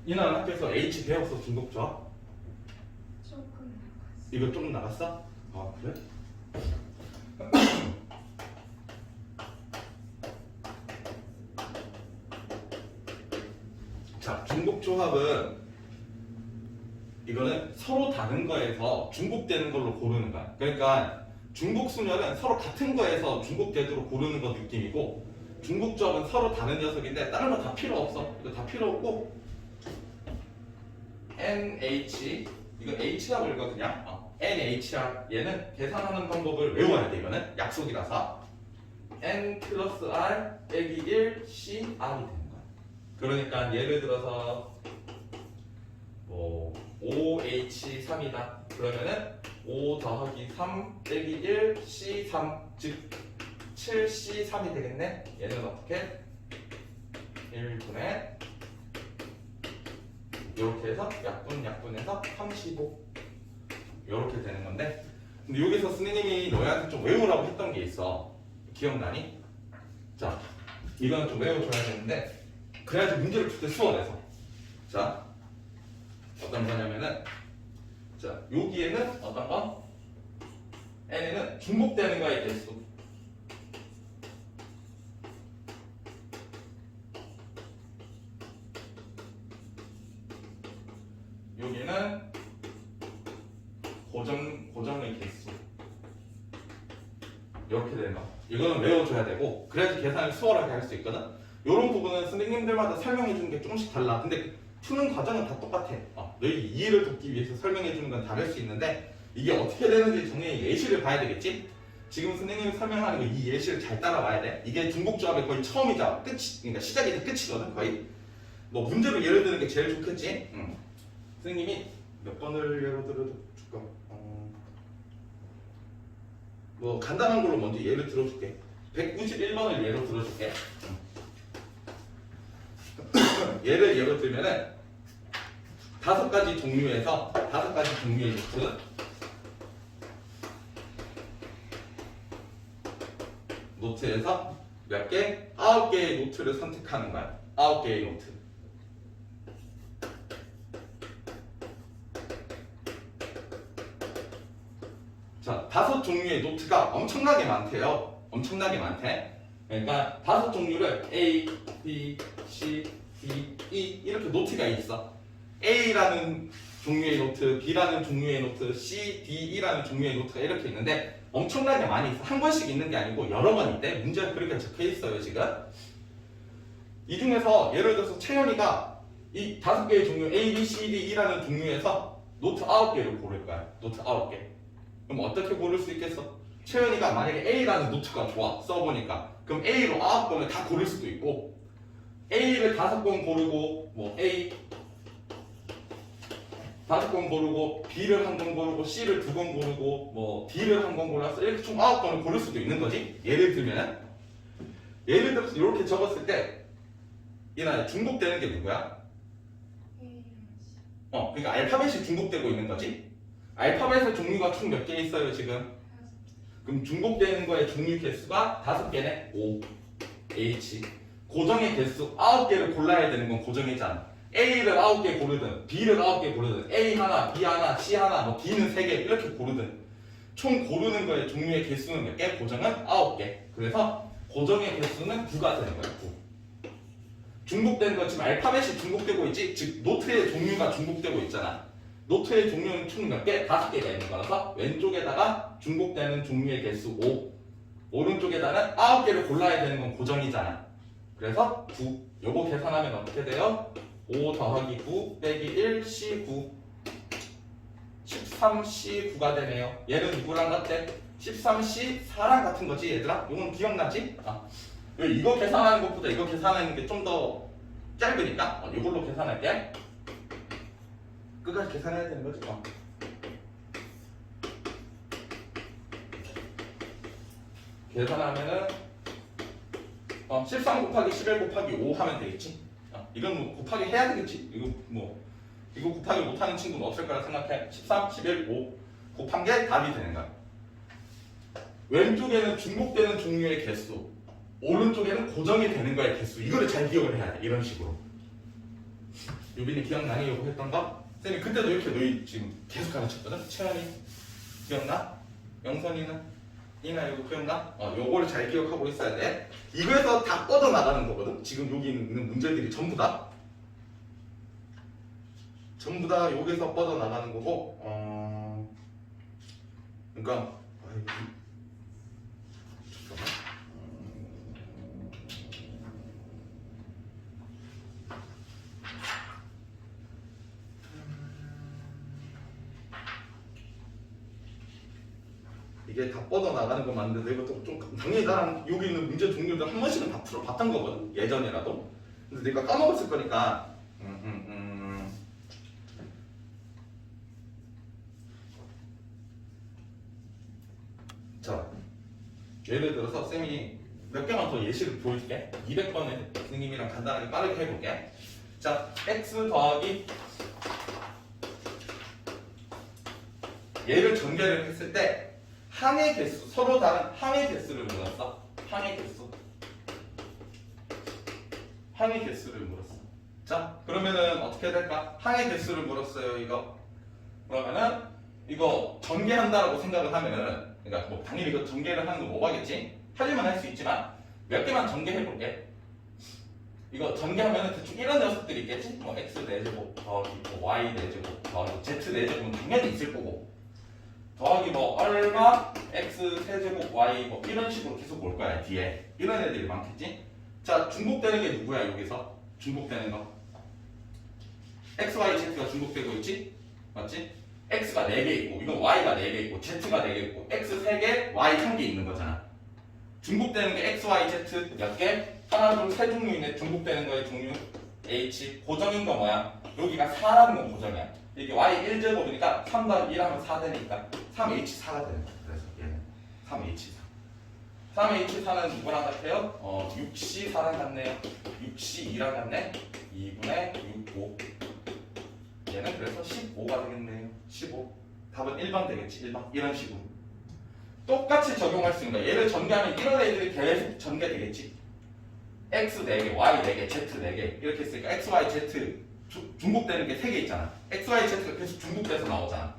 이날 학교에서 H 배웠어 중복조합? 조금 나갔어. 이거 좀 나갔어? 아 그래? 자 중복조합은 이거는 서로 다른 거에서 중복되는 걸로 고르는 거야. 그러니까 중복순열은 서로 같은 거에서 중복되도록 고르는 거 느낌이고 중복조합은 서로 다른 녀석인데 다른 거 다 필요 없어. 이거 다 필요 없고 NH 이거 H라고 읽거든요. NHR 얘는 계산하는 방법을 외워야 돼. 이거는 약속이라서 N 플러스 R 빼기 1 CR이 되는 거야. 그러니까 예를 들어서 뭐 5H3이다. 그러면은 5 더하기 3 빼기 1 C3 즉 7C3이 되겠네. 얘는 어떻게? 1분의 이렇게 해서 약분해서 35 이렇게 되는 건데 근데 여기서 선생님이 너희한테 좀 외우라고 했던 게 있어. 기억나니? 자 이거는 좀 외워줘야 되는데 그래야지 문제를 풀 때 수월해서 자 어떤 거냐면은 자 여기에는 어떤 거? n에는 중복되는 거의 개수 여기는 고정의 개수 이렇게 되는 거 이거는 외워줘야 되고 그래야지 계산을 수월하게 할 수 있거든. 이런 부분은 선생님들마다 설명해 주는 게 조금씩 달라. 근데 푸는 과정은 다 똑같아. 너희 이해를 돕기 위해서 설명해 주는 건 다를 수 있는데 이게 어떻게 되는지 정리 예시를 봐야 되겠지. 지금 선생님이 설명하는 거 이 예시를 잘 따라와야 돼. 이게 중복조합의 거의 처음이자 끝이 그러니까 시작이 다 끝이거든 거의. 뭐 문제로 예를 드는 게 제일 좋겠지. 선생님이 몇 번을 예로 들어줄까? 뭐 간단한 걸로 먼저 예를 들어줄게. 191번을 예로 들어줄게. 얘를 예로 들면은 5가지 종류에서 5가지 종류의 노트 노트에서 몇 개? 9개의 노트를 선택하는 거야. 9개의 노트. 자, 5종류의 노트가 엄청나게 많대요. 엄청나게 많대. 그러니까 5종류를 A, B, C, D, E 이렇게 노트가 있어. A라는 종류의 노트, B라는 종류의 노트, C, D, E라는 종류의 노트가 이렇게 있는데 엄청나게 많이 있어. 한 권씩 있는 게 아니고 여러 번 있대. 문제가 그렇게 적혀 있어요 지금. 이 중에서 예를 들어서 채연이가 이 5개의 종류 A, B, C, D, E라는 종류에서 노트 9개를 고를 거야. 노트 9개. 그럼 어떻게 고를 수 있겠어? 채연이가 만약에 A라는 노트가 좋아 써보니까 그럼 A로 9권을 다 고를 수도 있고 A를 5권 고르고 뭐 A 5권 고르고 B를 1권 고르고 C를 2권 고르고 뭐 D를 1권 골라서 이렇게 총 9권을 고를 수도 있는 거지. 예를 들면은 예를 들어서 이렇게 적었을 때 이날 중복되는 게 누구야? 그러니까 알파벳이 중복되고 있는 거지. 알파벳의 종류가 총 몇 개 있어요 지금? 그럼 중복되는 거의 종류 개수가 5개네. O, H. 고정의 개수 9개를 골라야 되는 건 고정이잖아. A를 9개 고르든 B를 9개 고르든 A 하나, B 하나, C 하나, 뭐 D는 3개 이렇게 고르든 총 고르는 거의 종류의 개수는 몇 개? 고정은 9개. 그래서 고정의 개수는 9가 되는 거야. 9. 중복되는 건 지금 알파벳이 중복되고 있지? 즉 노트의 종류가 중복되고 있잖아. 노트의 종류는 총 몇 개? 5개가 있는 거라서 왼쪽에다가 중복되는 종류의 개수 5 오른쪽에다는 9개를 골라야 되는 건 고정이잖아. 그래서 9 요거 계산하면 어떻게 돼요? 5 더하기 9 빼기 1 C9 13C9가 되네요. 얘는 누구랑 같대? 13C4랑 같은 거지 얘들아? 이건 기억나지? 이거 계산하는 것보다 이거 계산하는 게 좀 더 짧으니까 이걸로 계산할게. 끝까지 계산해야 되는 거지. 계산하면은 13 곱하기 11 곱하기 5 하면 되겠지. 이건 뭐 곱하기 해야 되겠지. 이거 곱하기 못하는 친구는 없을 거라 생각해. 13, 11, 5 곱한 게 답이 되는 거야. 왼쪽에는 중복되는 종류의 개수, 오른쪽에는 고정이 되는 거의 개수. 이거를 잘 기억을 해야 돼. 이런 식으로. 유빈이 기억나니? 요거 했던 거? 쌤이 그때도 이렇게 너희 지금 계속 가르쳤거든? 채연이 기억나? 영선이는? 이나 이거 기억나? 요거를 잘 기억하고 있어야 돼. 이거에서 다 뻗어나가는 거거든? 지금 여기 있는 문제들이 전부 다 여기서 뻗어나가는 거고 그러니까 잠깐만. 이게 다 뻗어나가는 거 맞는데 이것도 좀 당연히 나랑 여기 있는 문제 종류들 한 번씩은 다 풀어봤던 거거든 예전이라도. 근데 내가 까먹었을 거니까 자 예를 들어서 쌤이 몇 개만 더 예시를 보여줄게. 200번을 선생님이랑 간단하게 빠르게 해볼게. 자 x 더하기 얘를 전개를 했을 때 항의 개수, 서로 다른 항의 개수를 물었어. 항의 개수를 물었어. 자, 그러면은 어떻게 될까? 항의 개수를 물었어요, 이거. 그러면은 이거 전개한다라고 생각을 하면은, 그러니까 뭐 당연히 이거 전개를 하는 거 뭐 하겠지? 하려면 할 수 있지만 몇 개만 전개해 볼게. 이거 전개하면은 대충 이런 녀석들이 있겠지? 뭐 x 4제곱 더하기 뭐 y 4제곱 더하기 z 4제곱은 당연히 있을 거고. 더하기 뭐 얼마 x 세제곱 y 뭐 이런 식으로 계속 올 거야 뒤에 이런 애들이 많겠지. 자 중복되는 게 누구야 여기서 중복되는 거 x, y, z가 중복되고 있지 맞지? x가 4개 있고 이건 y가 4개 있고 z가 4개 있고 x 3개 y 1개 있는 거잖아. 중복되는 게 x, y, z 몇 개? 하나 둘 세 종류 있네. 중복되는 거의 종류 h 고정인 거 뭐야? 여기가 4라는 건 고정이야. 이게 y 1제곱이니까 3 더하기 1 하면 4 되니까 3h4가 되는 거야. 그래서 얘는 3h4. 3h4는 누구랑 같아요? 6c4랑 같네요. 6c2랑 같네. 2분의 6, 5. 얘는 그래서 15가 되겠네요. 15. 답은 1번 되겠지. 1번. 이런 식으로. 똑같이 적용할 수 있는 거야. 얘를 전개하면 이런 애들이 계속 전개되겠지. x 4개, y 4개, z 4개. 이렇게 했으니까 x, y, z 중복되는 게 3개 있잖아. x, y, z가 계속 중복돼서 나오잖아.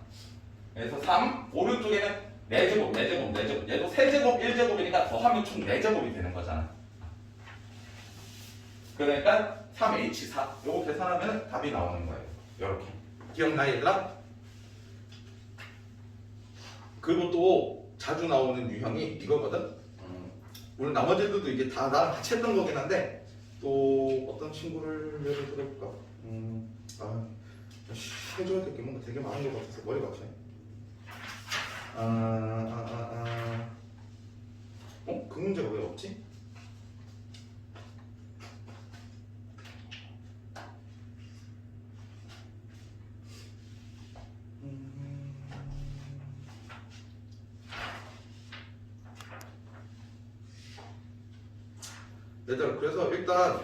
그래서 3, 오른쪽에는 4제곱, 4제곱, 4제곱. 얘도 세제곱, 1제곱이니까 더하면 총 4제곱이 되는 거잖아. 그러니까 3h4. 요거 계산하면 답이 나오는 거예요. 요렇게. 기억나 얘들아? 그리고 또 자주 나오는 유형이 이거거든. 물론 나머지들도 이게 다 나랑 같이 했던 거긴 한데 또 어떤 친구를 예를 들어볼까? 해줘야 될 게 뭔가 되게 많은 것 같아서 머리가 아프네. 그 문제가 왜 없지? 얘들아 그래서 일단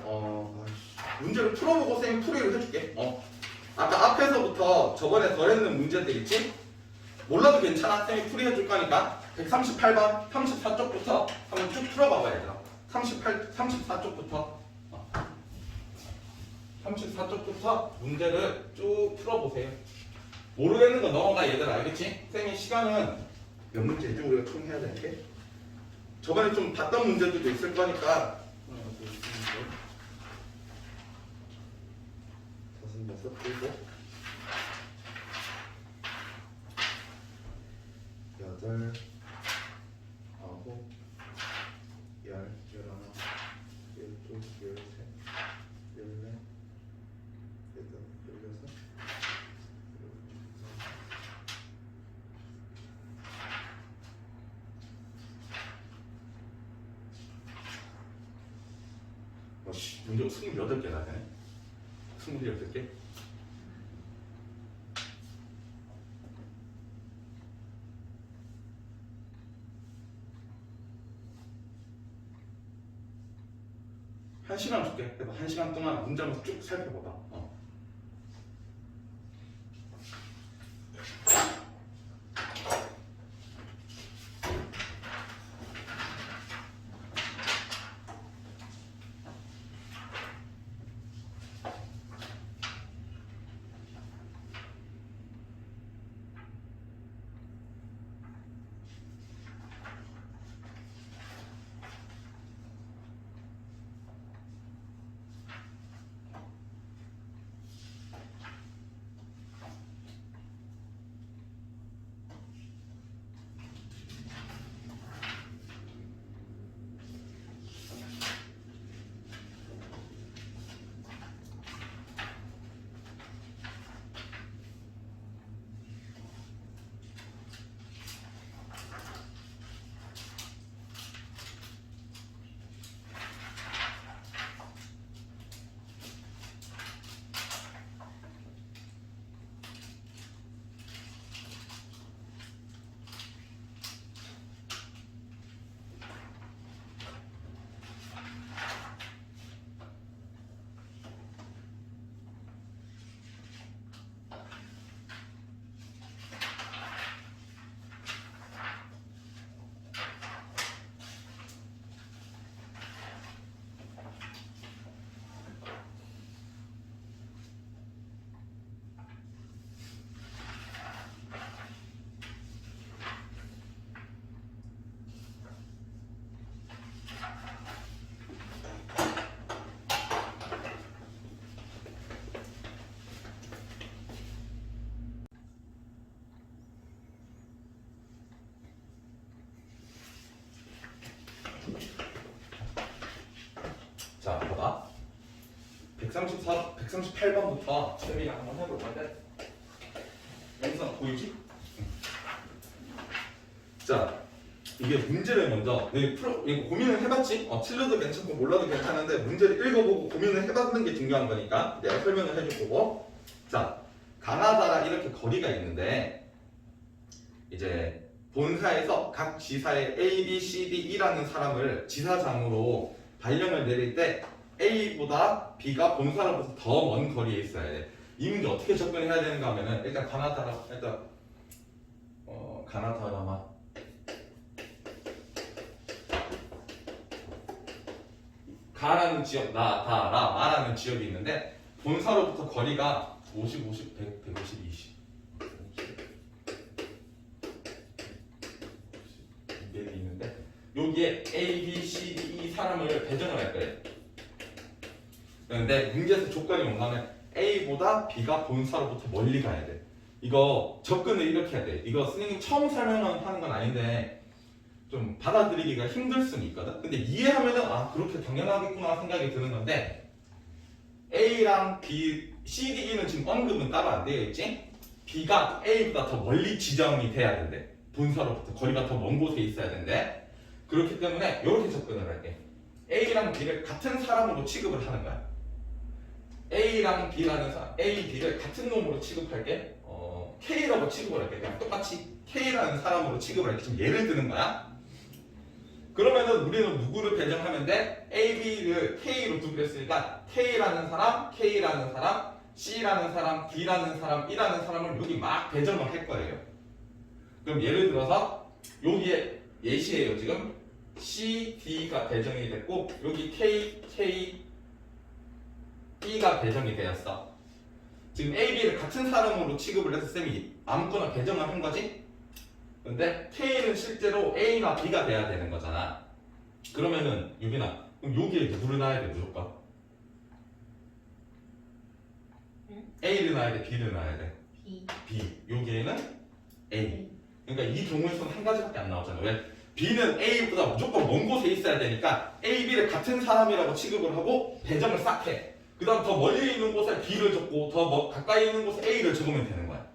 문제를 풀어보고 쌤이 풀이를 해줄게. 아까 앞에서부터 저번에 더했는 문제들 있지? 몰라도 괜찮아. 쌤이 풀이해줄 거니까 138번 34쪽부터 한번 쭉 풀어봐봐 얘들아. 34쪽부터 34쪽부터 문제를 쭉 풀어보세요. 모르겠는 거 넘어가 얘들아. 알겠지? 쌤이 시간은 몇 문제지? 우리가 총 해야 되는 게? 저번에 좀 봤던 문제들도 있을 거니까 여섯, 일곱, 여덟, 아홉, 열, 열하나, 열둘, 열셋, 열넷, 열다섯, 열여섯, 문제 28개나 되네. 28개? 한 시간 줄게. 해봐. 한 시간 동안 문장을 쭉 살펴봐봐. 138번부터 쌤이랑 한번 해볼 건데 영상 보이지? 자, 이게 문제를 먼저 이거 고민을 해봤지? 틀려도 괜찮고 몰라도 괜찮은데 문제를 읽어보고 고민을 해봤는 게 중요한 거니까 내가 설명을 해줄 거고. 자, 가나다랑 이렇게 거리가 있는데 이제 본사에서 각 지사의 A, B, C, D라는 사람을 지사장으로 발령을 내릴 때 A보다 B가 본사로부터 더 먼 거리에 있어야 돼. 이 문제 어떻게 접근해야 되는가 하면은 일단 가나다라마 가라는 지역, 마라는 지역이 있는데 본사로부터 거리가 50, 50, 100, 150, 20 이게 있는데 여기에 A, B, C, D 이 사람을 배정을 할 거예요. 그런데 문제에서 조건이 뭔가 하면 A보다 B가 본사로부터 멀리 가야 돼. 이거 접근을 이렇게 해야 돼. 이거 선생님 처음 설명하는 건 아닌데 좀 받아들이기가 힘들 수는 있거든. 근데 이해하면은 그렇게 당연하겠구나 생각이 드는 건데 A랑 B, C, D, E는 지금 언급은 따로 안 되어 있지? B가 A보다 더 멀리 지정이 돼야 된대. 본사로부터 거리가 더 먼 곳에 있어야 된대. 그렇기 때문에 이렇게 접근을 할게. A랑 B를 같은 사람으로 취급을 하는 거야. A랑 B라는 사람, A, B를 같은 놈으로 취급할게. K라고 취급을 할게. 그냥 똑같이 K라는 사람으로 취급을 할게. 지금 예를 드는 거야. 그러면은 우리는 누구를 배정하면 돼? A, B를 K로 두기로 했으니까 K라는 사람, K라는 사람, C라는 사람, D라는 사람, E라는 사람을 여기 막 배정을 할 거예요. 그럼 예를 들어서 여기에 예시예요. 지금 C, D가 배정이 됐고 여기 K, B가 배정이 되었어. 지금 A, B를 같은 사람으로 취급을 해서 쌤이 아무거나 배정을 한 거지? 근데 K는 실제로 A나 B가 돼야 되는 거잖아. 그러면은 유빈아, 그럼 여기에 누구를 놔야 돼 무조건? A를 놔야 돼, B를 놔야 돼? B. 여기에는 A. 그러니까 이 경우에서는 한 가지밖에 안 나오잖아. 왜? B는 A보다 무조건 먼 곳에 있어야 되니까 A, B를 같은 사람이라고 취급을 하고 배정을 싹 해. 그 다음 더 멀리 있는 곳에 B를 적고 더 가까이 있는 곳에 A를 적으면 되는 거야.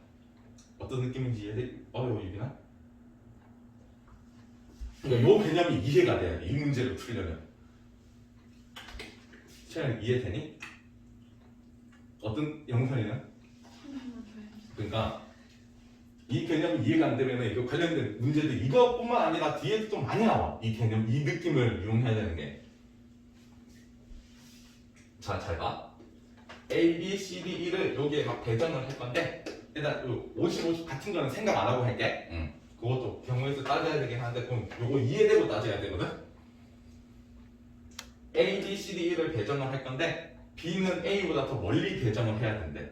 어떤 느낌인지 이해돼? 어려워 유빈아? 그러니까 요 개념이 이해가 돼야 돼. 이 문제를 풀려면. 채연 이해되니? 어떤 영상이는? 그러니까 이 개념이 이해가 안 되면 이거 관련된 문제들 이것뿐만 아니라 뒤에도 좀 많이 나와. 이 개념, 이 느낌을 이용해야 되는 게. 자, 잘 봐. A, B, C, D, E를 여기에 막 배정을 할 건데 일단 50, 50 같은 거는 생각 안 하고 할게. 그것도 경우에서 따져야 되긴 하는데 그럼 요거 이해되고 따져야 되거든. A, B, C, D, E를 배정을 할 건데 B는 A보다 더 멀리 배정을 해야 된대.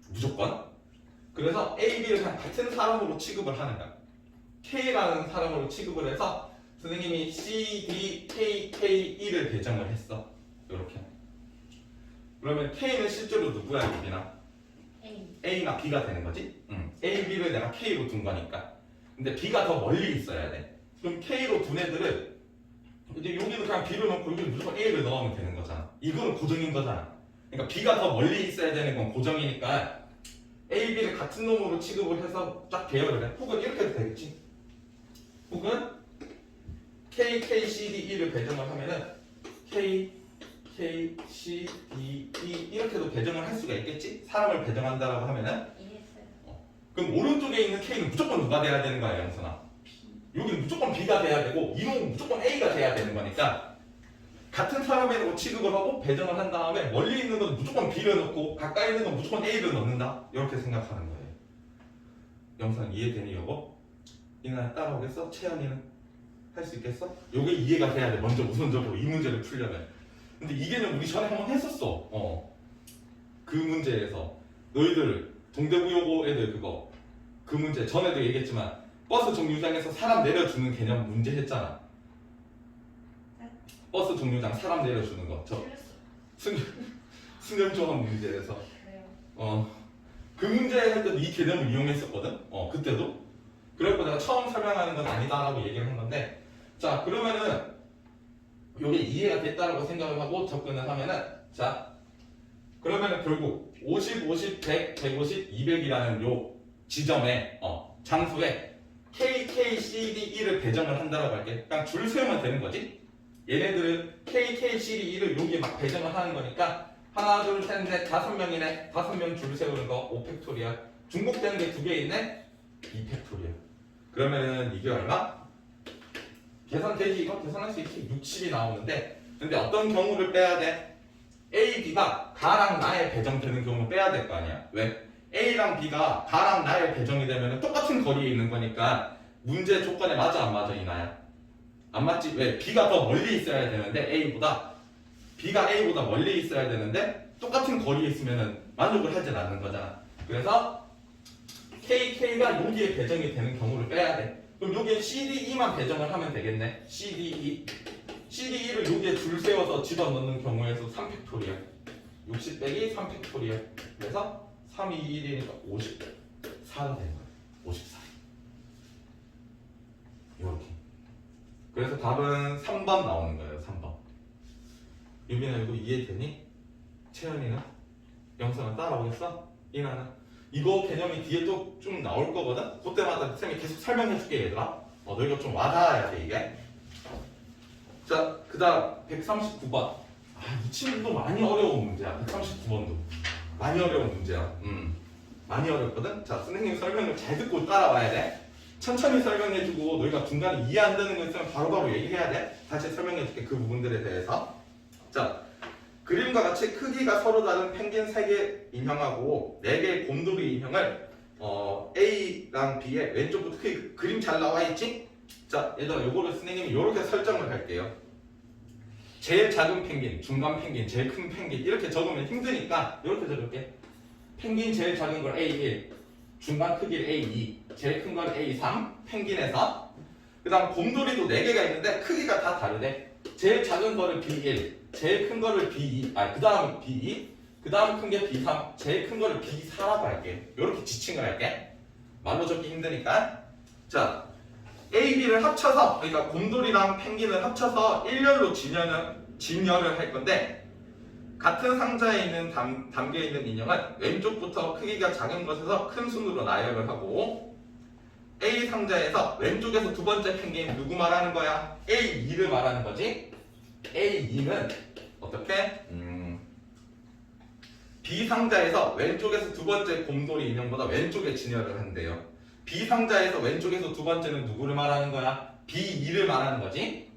무조건. 그래서 A, B를 그냥 같은 사람으로 취급을 하는 거야. K라는 사람으로 취급을 해서 선생님이 C, D, K, E를 배정을 했어. 이렇게. 그러면 K는 실제로 누구야, 유빈아? A나 B가 되는 거지? A, B를 내가 K로 둔 거니까. 근데 B가 더 멀리 있어야 돼. 그럼 K로 둔 애들을 이제 여기도 그냥 B를 넣고 여기는 무조건 A를 넣으면 되는 거잖아. 이거는 고정인 거잖아. 그러니까 B가 더 멀리 있어야 되는 건 고정이니까 A, B를 같은 놈으로 취급을 해서 쫙 배열을 해. 혹은 이렇게 해도 되겠지. 혹은 K, C, D, E를 배정을 하면은 K, C, D, E 이렇게도 배정을 할 수가 있겠지? 사람을 배정한다라고 하면은 그럼 오른쪽에 있는 K는 무조건 누가 돼야 되는 거야, 영선아? 여기는 무조건 B가 돼야 되고 이놈은 무조건 A가 돼야 되는 거니까 같은 사람이라고 취급을 하고 배정을 한 다음에 멀리 있는 건 무조건 B를 넣고 가까이 있는 건 무조건 A를 넣는다 이렇게 생각하는 거예요. 영상 이해되니 여보? 이나 따라오겠어? 채연이는? 할 수 있겠어? 요게 이해가 돼야 돼. 먼저 우선적으로 이 문제를 풀려면. 근데 이 개념 우리 전에 한번 했었어. 그 문제에서 너희들 동대구요고 애들 그거 그 문제 전에도 얘기했지만 버스 정류장에서 사람 내려주는 개념 문제 했잖아. 버스 정류장 사람 내려주는 거. 저 승연조합 문제에서 그 문제 할 때도 이 개념을 이용했었거든. 그때도. 그래서 내가 처음 설명하는 건 아니다라고 얘기를 한 건데 자 그러면은 요게 이해가 됐다라고 생각을 하고 접근을 하면은 자 그러면 결국 50, 50, 100, 150, 200이라는 요 지점에 장소에 K, K, C, D, E를 배정을 한다라고 할게. 그냥 줄 세우면 되는 거지. 얘네들은 K, K, C, D, E를 여기에 막 배정을 하는 거니까 하나, 둘, 셋, 넷, 5명이네. 5명 줄 세우는 거 5팩토리얼. 중복되는 게 2개 있네. 2팩토리얼. 그러면은 이게 얼마? 계산되지? 이거 계산할 수 있지? 60이 나오는데 근데 어떤 경우를 빼야 돼? A, B가 가랑 나에 배정되는 경우 빼야 될 거 아니야. 왜? A랑 B가 가랑 나에 배정이 되면 똑같은 거리에 있는 거니까 문제 조건에 맞아 안 맞아 이나야? 안 맞지? 왜? B가 더 멀리 있어야 되는데 B가 A보다 멀리 있어야 되는데 똑같은 거리에 있으면 만족을 하진 않는 거잖아. 그래서 KK가 여기에 배정이 되는 경우를 빼야 돼. 그럼 여기에 CDE만 배정을 하면 되겠네. CDE를 여기에 줄 세워서 집어넣는 경우에서 3팩토리얼 60 빼기 3팩토리얼 그래서 3, 2, 1이니까 54가 되는 거야. 54 이렇게. 그래서 답은 3번 나오는 거예요. 3번. 유빈아 이거 이해되니? 채연이는? 영상은 따라오겠어? 이나는? 이거 개념이 뒤에 또 좀 나올 거거든? 그때마다 쌤이 계속 설명해 줄게 얘들아. 너 이거 좀 와닿아야 돼 이게. 자, 그 다음 139번. 이 친구도 많이 어려운 문제야. 139번도 많이 어려운 문제야. 많이 어렵거든? 자, 선생님 설명을 잘 듣고 따라와야 돼. 천천히 설명해주고 너희가 중간에 이해 안 되는 거 있으면 바로바로 얘기해야 돼. 다시 설명해줄게 그 부분들에 대해서. 자, 그림과 같이 크기가 서로 다른 펭귄 3개 인형하고 4개의 곰돌이 인형을 A랑 B의 왼쪽부터 크기 그림 잘 나와 있지? 자, 얘들아 요거를 선생님이 이렇게 설정을 할게요. 제일 작은 펭귄, 중간 펭귄, 제일 큰 펭귄 이렇게 적으면 힘드니까 이렇게 적을게. 펭귄 제일 작은 걸 A1, 중간 크기를 A2, 제일 큰 건 A3, 펭귄에서 그 다음 곰돌이도 4개가 있는데 크기가 다 다르대. 제일 작은 거를 B1, 제일 큰 거를 B2, 그 다음 B2, 그 다음 큰 게 B3, 제일 큰 거를 B4라고 할게. 이렇게 지칭을 할게. 말로 적기 힘드니까. 자, A, B를 합쳐서, 그러니까 곰돌이랑 펭귄을 합쳐서 일렬로 진열을 할 건데 같은 상자에 있는 담겨 있는 인형은 왼쪽부터 크기가 작은 것에서 큰 순으로 나열을 하고 A 상자에서 왼쪽에서 두 번째 펭귄 누구 말하는 거야? A2를 말하는 거지. A2는 어떻게? B 상자에서 왼쪽에서 두 번째 곰돌이 인형보다 왼쪽에 진열을 한대요. B 상자에서 왼쪽에서 두 번째는 누구를 말하는 거야? B2를 말하는 거지.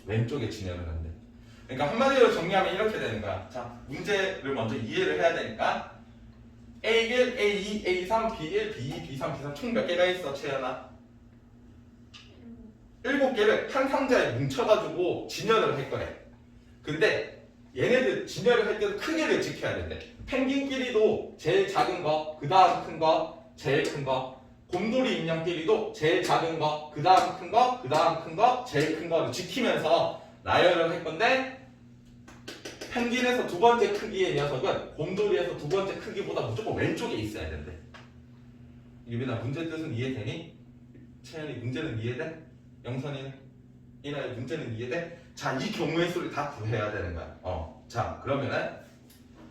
왼쪽에 진열을 한대. 그러니까 한마디로 정리하면 이렇게 되는 거야. 자, 문제를 먼저 이해를 해야 되니까 A1, A2, A3, B1, B2, B3, B3 총 몇 개가 있어, 채연아? 7개를 한 상자에 뭉쳐가지고 진열을 할 거래. 근데 얘네들 진열을 할 때도 크기를 지켜야 된대. 펭귄끼리도 제일 작은 거, 그 다음 큰 거, 제일 큰 거. 곰돌이 인형끼리도 제일 작은 거, 그 다음 큰 거, 그 다음 큰 거, 제일 큰 거를 지키면서 나열을 할 건데 펭귄에서 두 번째 크기의 녀석은 곰돌이에서 두 번째 크기보다 무조건 왼쪽에 있어야 된대. 유빈아 문제 뜻은 이해되니? 채연이 문제는 이해돼? 영선이는? 이나의 문제는 이해돼? 자, 이 경우의 수를 다 구해야 되는 거야. 자, 그러면은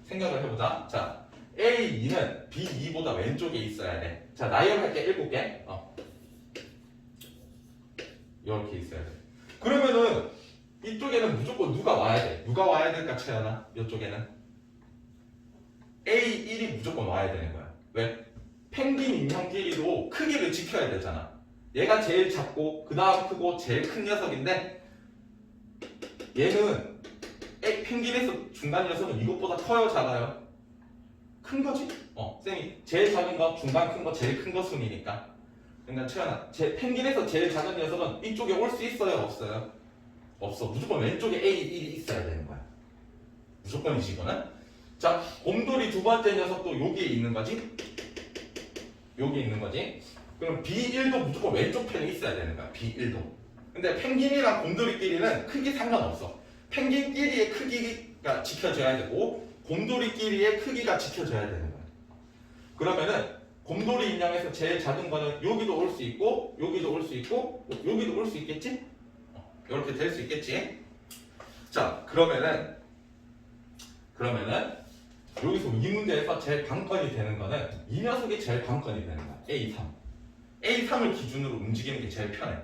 생각을 해보자. 자, A2는 B2보다 왼쪽에 있어야 돼. 자, 나열할게 7개. 이렇게 있어야 돼. 그러면은 이쪽에는 무조건 누가 와야 돼? 누가 와야 될까, 채연아? 이쪽에는 A1이 무조건 와야 되는 거야. 왜? 펭귄 인형끼리도 크기를 지켜야 되잖아. 얘가 제일 작고 그 다음 크고 제일 큰 녀석인데 얘는 펭귄에서 중간 녀석은 이것보다 커요, 작아요? 큰 거지? 쌤이 제일 작은 거, 중간 큰 거, 제일 큰 거 순이니까. 그러니까 채연아, 펭귄에서 제일 작은 녀석은 이쪽에 올 수 있어요, 없어요? 없어. 무조건 왼쪽에 A1이 있어야 되는 거야. 무조건이지 이거는. 자, 곰돌이 두 번째 녀석도 여기에 있는 거지? 여기 있는 거지? 그럼 B1도 무조건 왼쪽 편에 있어야 되는 거야. B1도. 근데 펭귄이랑 곰돌이끼리는 크기 상관없어. 펭귄끼리의 크기가 지켜져야 되고 곰돌이끼리의 크기가 지켜져야 되는 거야. 그러면은 곰돌이 인형에서 제일 작은 거는 여기도 올 수 있고 여기도 올 수 있고 여기도 올 수 있겠지? 이렇게 될 수 있겠지? 자, 그러면은 여기서 이 문제에서 제일 관건이 되는 거는 이 녀석이 제일 관건이 되는 거야. A3. A3을 기준으로 움직이는 게 제일 편해.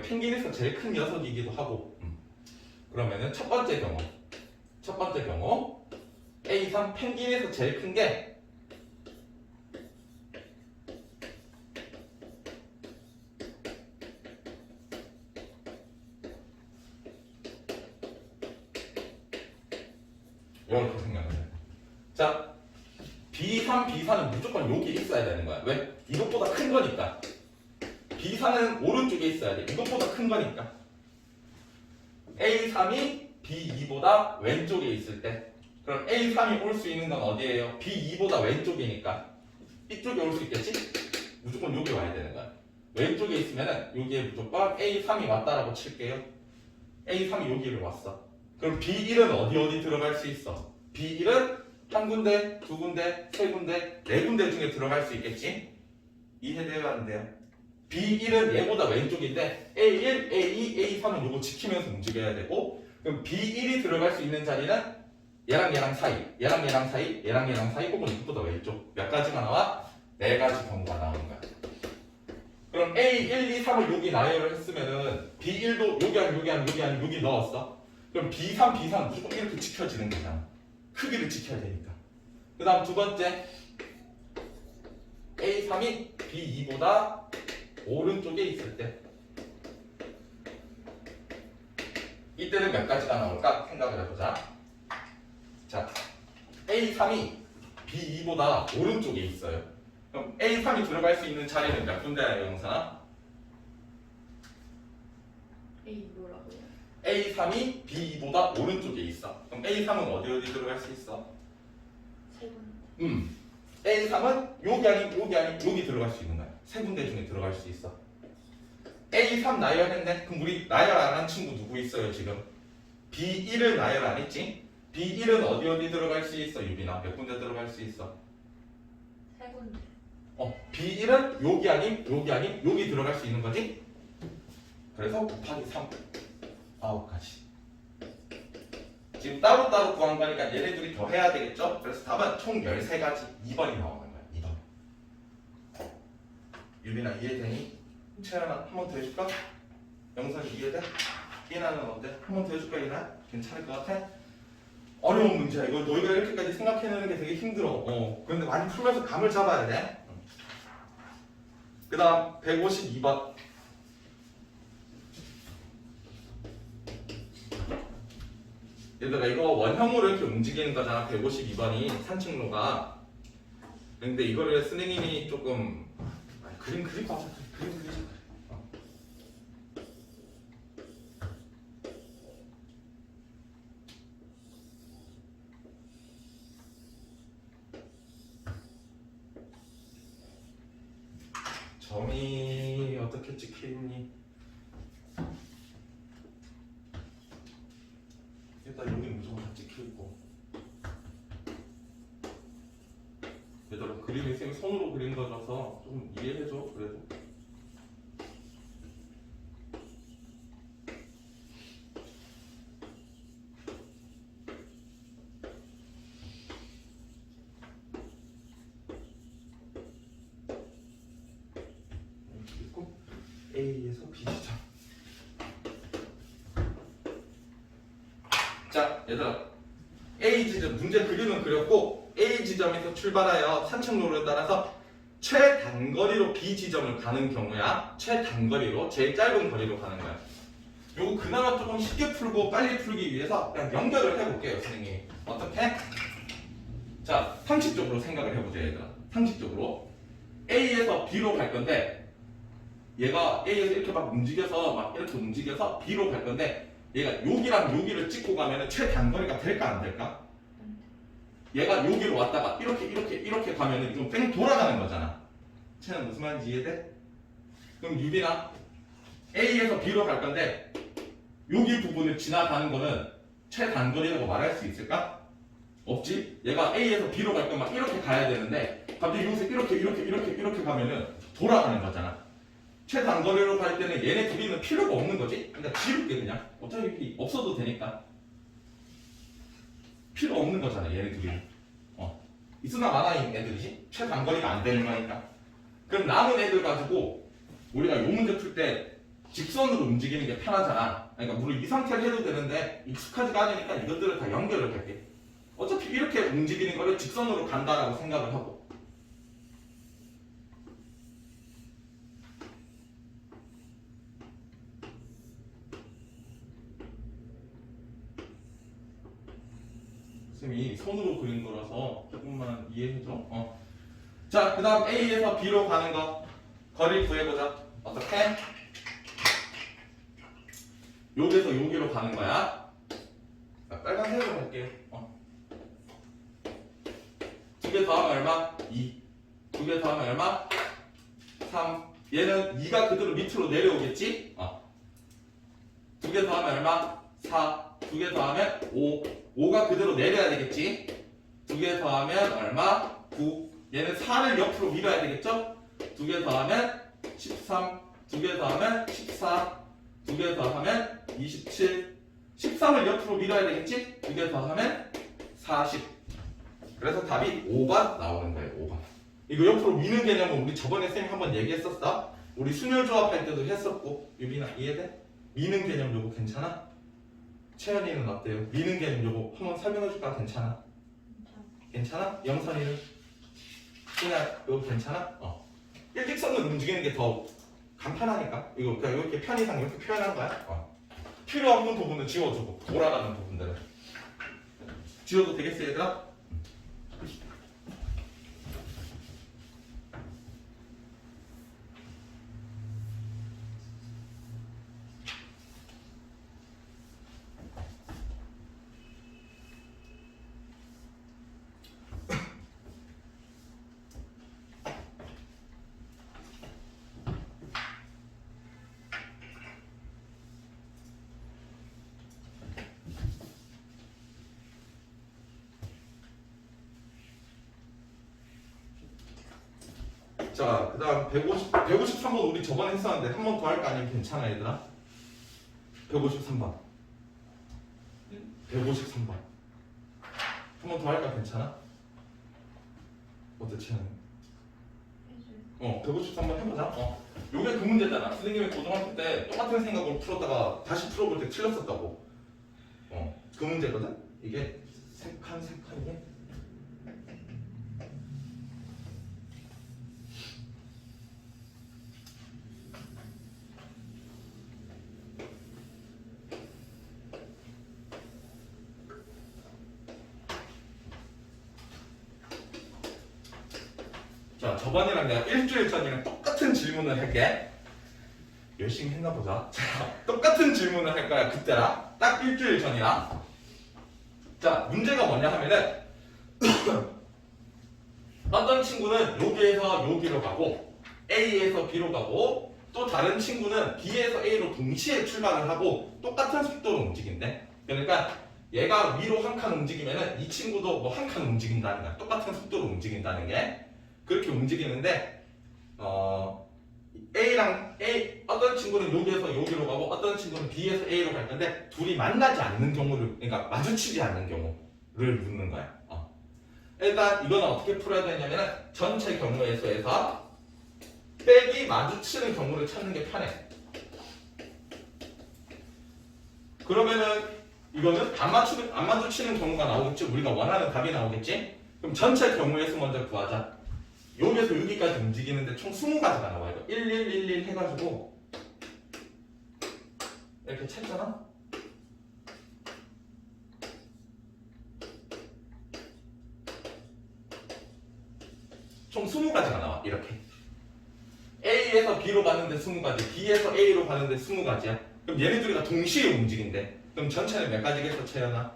펭귄에서 제일 큰 녀석이기도 하고. 그러면은 첫 번째 경우 A3 펭귄에서 제일 큰 게 이렇게 생각을 해. 자, B3는 무조건 여기 있어야 되는 거야. 왜? 이것보다 큰 거니까. B4는 오른쪽에 있어야 돼. 이것보다 큰 거니까. A3이 B2보다 왼쪽에 있을 때, 그럼 A3이 올 수 있는 건 어디예요? B2보다 왼쪽이니까. 이쪽에 올 수 있겠지? 무조건 여기 와야 되는 거야. 왼쪽에 있으면은 여기에 무조건 A3이 왔다라고 칠게요. A3이 여기를 왔어. 그럼 B1은 어디 들어갈 수 있어? B1은 한 군데, 두 군데, 세 군데, 네 군데 중에 들어갈 수 있겠지? 이해돼요, 안 돼요? B1은 얘보다 왼쪽인데 A1, A2, A3은 요거 지키면서 움직여야 되고, 그럼 B1이 들어갈 수 있는 자리는 얘랑 사이, 얘랑 사이, 혹은 이것보다 왼쪽. 몇 가지가 나와? 네 가지 경우가 나오는 거야. 그럼 A, 1, 2, 3을 여기 나열을 했으면은 B1도 여기 넣었어. 그럼 B3은 무조건 이렇게 지켜지는 거잖아. 크기를 지켜야 되니까. 그 다음 두 번째, A3이 B2보다 오른쪽에 있을 때, 이때는 몇 가지가 나올까 생각을 해보자. 자, A3이 B2보다 오른쪽에 있어요. 그럼 A3이 들어갈 수 있는 자리는 몇 군데예요, 영상아? A 뭐라고요? A3이 B2보다 오른쪽에 있어. 그럼 A3은 어디 들어갈 수 있어? 세 군데. A3은 여기 들어갈 수 있는 거야. 세 군데 중에 들어갈 수 있어. A3 나열했네? 그럼 우리 나열 안 한 친구 누구 있어요, 지금? B1을 나열 안 했지? B1은 어디 들어갈 수 있어, 유빈아? 몇 군데 들어갈 수 있어? 세 군데. B1은 여기 들어갈 수 있는 거지? 그래서 곱하기 3. 9가지. 지금 따로따로 구한 거니까 얘네들이 더 해야 되겠죠? 그래서 답은 총 13가지. 2번이 나오는 거야. 2번. 유빈아 이해되니? 채연아 한 번 더 해줄까? 영상이 이해돼? 이해나는 어때? 한 번 더 해줄까 이나? 괜찮을 것 같아? 어려운 문제야. 이거 너희가 이렇게까지 생각해내는 게 되게 힘들어. 그런데 많이 풀면서 감을 잡아야 돼. 그 다음 152번. 얘들아 이거 원형으로 이렇게 움직이는 거잖아. 152번이 산책로가. 근데 이거를 선생님이 조금 그림 그리자. 그림 그리자. 점이 어떻게 찍히니? 일단 여기 무조건 다 찍히고. 얘들아 그림이 쌤이 손으로 그린 거라서 좀 이해해줘. 그래도. A에서 B 지점. 자, 얘들아 A 지점 문제 그림은 그렸고 A 지점에서 출발하여 산책로를 따라서 최단거리로 B 지점을 가는 경우야. 최단거리로 제일 짧은 거리로 가는 거야. 요거 그나마 조금 쉽게 풀고 빨리 풀기 위해서 그냥 연결을 해볼게요, 선생님이. 어떻게? 자, 상식적으로 생각을 해보자, 얘들아. 상식적으로 A에서 B로 갈 건데. 얘가 A에서 이렇게 막 움직여서 B로 갈 건데 얘가 여기랑 여기를 찍고 가면 최단거리가 될까 안 될까? 얘가 여기로 왔다가 이렇게 가면 좀 뺑 돌아가는 거잖아. 쟤는 무슨 말인지 이해돼? 그럼 유빈아 A에서 B로 갈 건데 여기 부분을 지나가는 거는 최단거리라고 말할 수 있을까? 없지? 얘가 A에서 B로 갈 거면 막 이렇게 가야 되는데 갑자기 여기서 이렇게 가면은 돌아가는 거잖아. 최단거리로 갈 때는 얘네 둘이는 필요가 없는 거지. 그러니까 지울게 그냥. 어차피 없어도 되니까. 필요 없는 거잖아 얘네 둘이. 있으나 마나인 애들이지. 최단거리가 안 되는 거니까. 그럼 남은 애들 가지고 우리가 요 문제 풀 때 직선으로 움직이는 게 편하잖아. 그러니까 물론 이 상태를 해도 되는데 익숙하지가 않으니까 이것들을 다 연결을 할게. 어차피 이렇게 움직이는 거를 직선으로 간다라고 생각을 하고. 선생님이 손으로 그린 거라서 조금만 이해해줘. 자, 그 다음 A에서 B로 가는 거 거리 구해보자. 어떻게? 여기에서 여기로 가는 거야. 자, 빨간색으로 할게. 2개 더하면 얼마? 2. 2개 더하면 얼마? 3. 얘는 2가 그대로 밑으로 내려오겠지? 2개 더하면 얼마? 4. 2개 더하면 5. 5가 그대로 내려야 되겠지? 2개 더하면 얼마? 9. 얘는 4를 옆으로 밀어야 되겠죠? 2개 더하면 13. 2개 더하면 14. 2개 더하면 27. 13을 옆으로 밀어야 되겠지? 2개 더하면 40. 그래서 답이 5번 나오는 거예요. 5번. 이거 옆으로 미는 개념은 우리 저번에 쌤이 한번 얘기했었어. 우리 순열 조합할 때도 했었고. 유빈아 이해돼? 미는 개념 요거 괜찮아? 채연이는 어때요? 미는 개념 요거 한번 설명해줄까? 괜찮아? 괜찮아? 영선이는? 그냥 이거 괜찮아? 일직선으로 움직이는 게 더 간편하니까. 이거 그냥 이렇게 편의상 이렇게 표현한 거야. 필요 없는 부분은 지워주고 돌아가는 부분들은 지워도 되겠어 얘들아? 자, 그 다음 153번 우리 저번에 했었는데 한 번 더 할까 아니면 괜찮아 얘들아? 153번 153번 한 번 더 할까 괜찮아? 어떻지? 153번 해보자. 요게 그 문제잖아. 선생님이 고등학교 때 똑같은 생각으로 풀었다가 다시 풀어볼 때 틀렸었다고. 그 문제거든? 이게 세 칸이게 자, 저번이랑 내가 일주일 전이랑 똑같은 질문을 할게. 열심히 했나 보자. 자, 똑같은 질문을 할 거야. 그때랑 딱 일주일 전이랑. 자, 문제가 뭐냐 하면은 어떤 친구는 여기에서 여기로 가고 A에서 B로 가고 또 다른 친구는 B에서 A로 동시에 출발을 하고 똑같은 속도로 움직인대. 그러니까 얘가 위로 한 칸 움직이면은 이 친구도 뭐 한 칸 움직인다는 거야. 똑같은 속도로 움직인다는 게. 그렇게 움직이는데 A랑 A 어떤 친구는 여기에서 여기로 가고 어떤 친구는 B에서 A로 갈 건데 둘이 만나지 않는 경우를 그러니까 마주치지 않는 경우를 묻는 거야. 일단 이거는 어떻게 풀어야 되냐면은 전체 경우의 수에서 빼기 마주치는 경우를 찾는 게 편해. 그러면은 이거는 안 마주치는 경우가 나오겠지. 우리가 원하는 답이 나오겠지. 그럼 전체 경우의 수 먼저 구하자. 여기에서 여기까지 움직이는데 총 20가지가 나와. 이거 1111 해가지고 이렇게 찾잖아. 총 20가지가 나와. 이렇게 A에서 B로 가는데 20가지, B에서 A로 가는데 20가지야. 그럼 얘네 둘이가 동시에 움직인대. 그럼 전체는 몇 가지겠어, 채연아?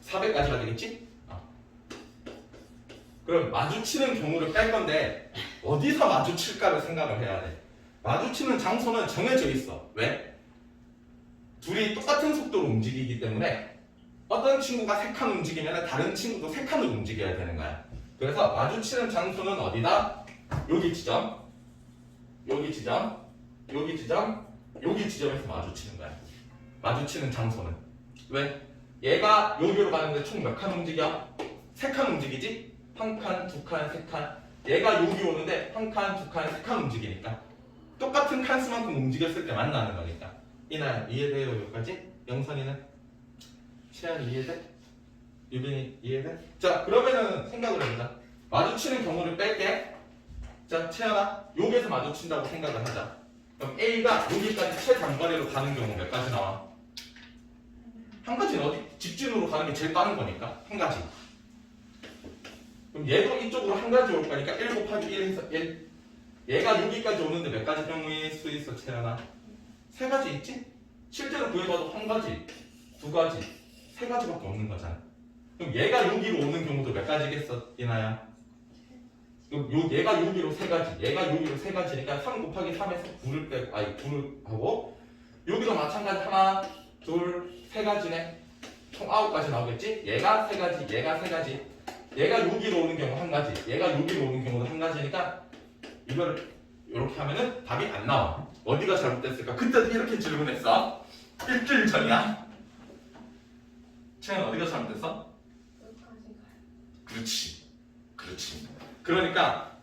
400가지가 되겠지? 그럼 마주치는 경우를 뺄 건데 어디서 마주칠까를 생각을 해야 돼. 마주치는 장소는 정해져 있어. 왜? 둘이 똑같은 속도로 움직이기 때문에 어떤 친구가 3칸 움직이면 다른 친구도 3칸을 움직여야 되는 거야. 그래서 마주치는 장소는 어디다? 여기 지점. 여기 지점, 여기 지점, 여기 지점에서 마주치는 거야. 마주치는 장소는. 왜? 얘가 여기로 가는데 총 몇 칸 움직여? 3칸 움직이지? 1칸, 2칸, 3칸. 얘가 여기 오는데 1칸, 2칸, 3칸 움직이니까 똑같은 칸수만큼 움직였을 때 만나는 거니까. 이나 이해돼요 여기까지? 영선이는? 시안이 이해돼? 유빈이 이해돼? 자 그러면은 생각을 해보자. 마주치는 경우를 뺄게. 자 채연아 여기에서 마주친다고 생각을 하자. 그럼 A가 여기까지 최단거리로 가는 경우 몇 가지 나와? 한 가지는 어디? 직진으로 가는 게 제일 빠른 거니까 한 가지. 그럼 얘도 이쪽으로 한 가지 올 거니까 1 곱하기 1 해서 1. 얘가 여기까지 오는데 몇 가지 경우일 수 있어 채연아? 3가지 있지? 실제로 구해봐도 한 가지, 2가지, 3가지밖에 없는 거잖아. 그럼 얘가 여기로 오는 경우도 몇 가지겠어 이나야? 그럼 얘가 여기로 3가지, 얘가 여기로 3가지니까 3 곱하기 3에서 9를 빼고, 9를 하고 여기도 마찬가지 하나, 둘, 3가지네. 총 9가지 나오겠지? 얘가 3가지, 얘가 3가지. 얘가 여기로 오는 경우 한 가지, 얘가 여기로 오는 경우도 한 가지니까 이걸 이렇게 하면은 답이 안 나와. 어디가 잘못됐을까? 그때도 이렇게 질문했어. 일주일 전이야. 채연 어디가 잘못됐어? 여기까지 가요. 그렇지. 그렇지. 그러니까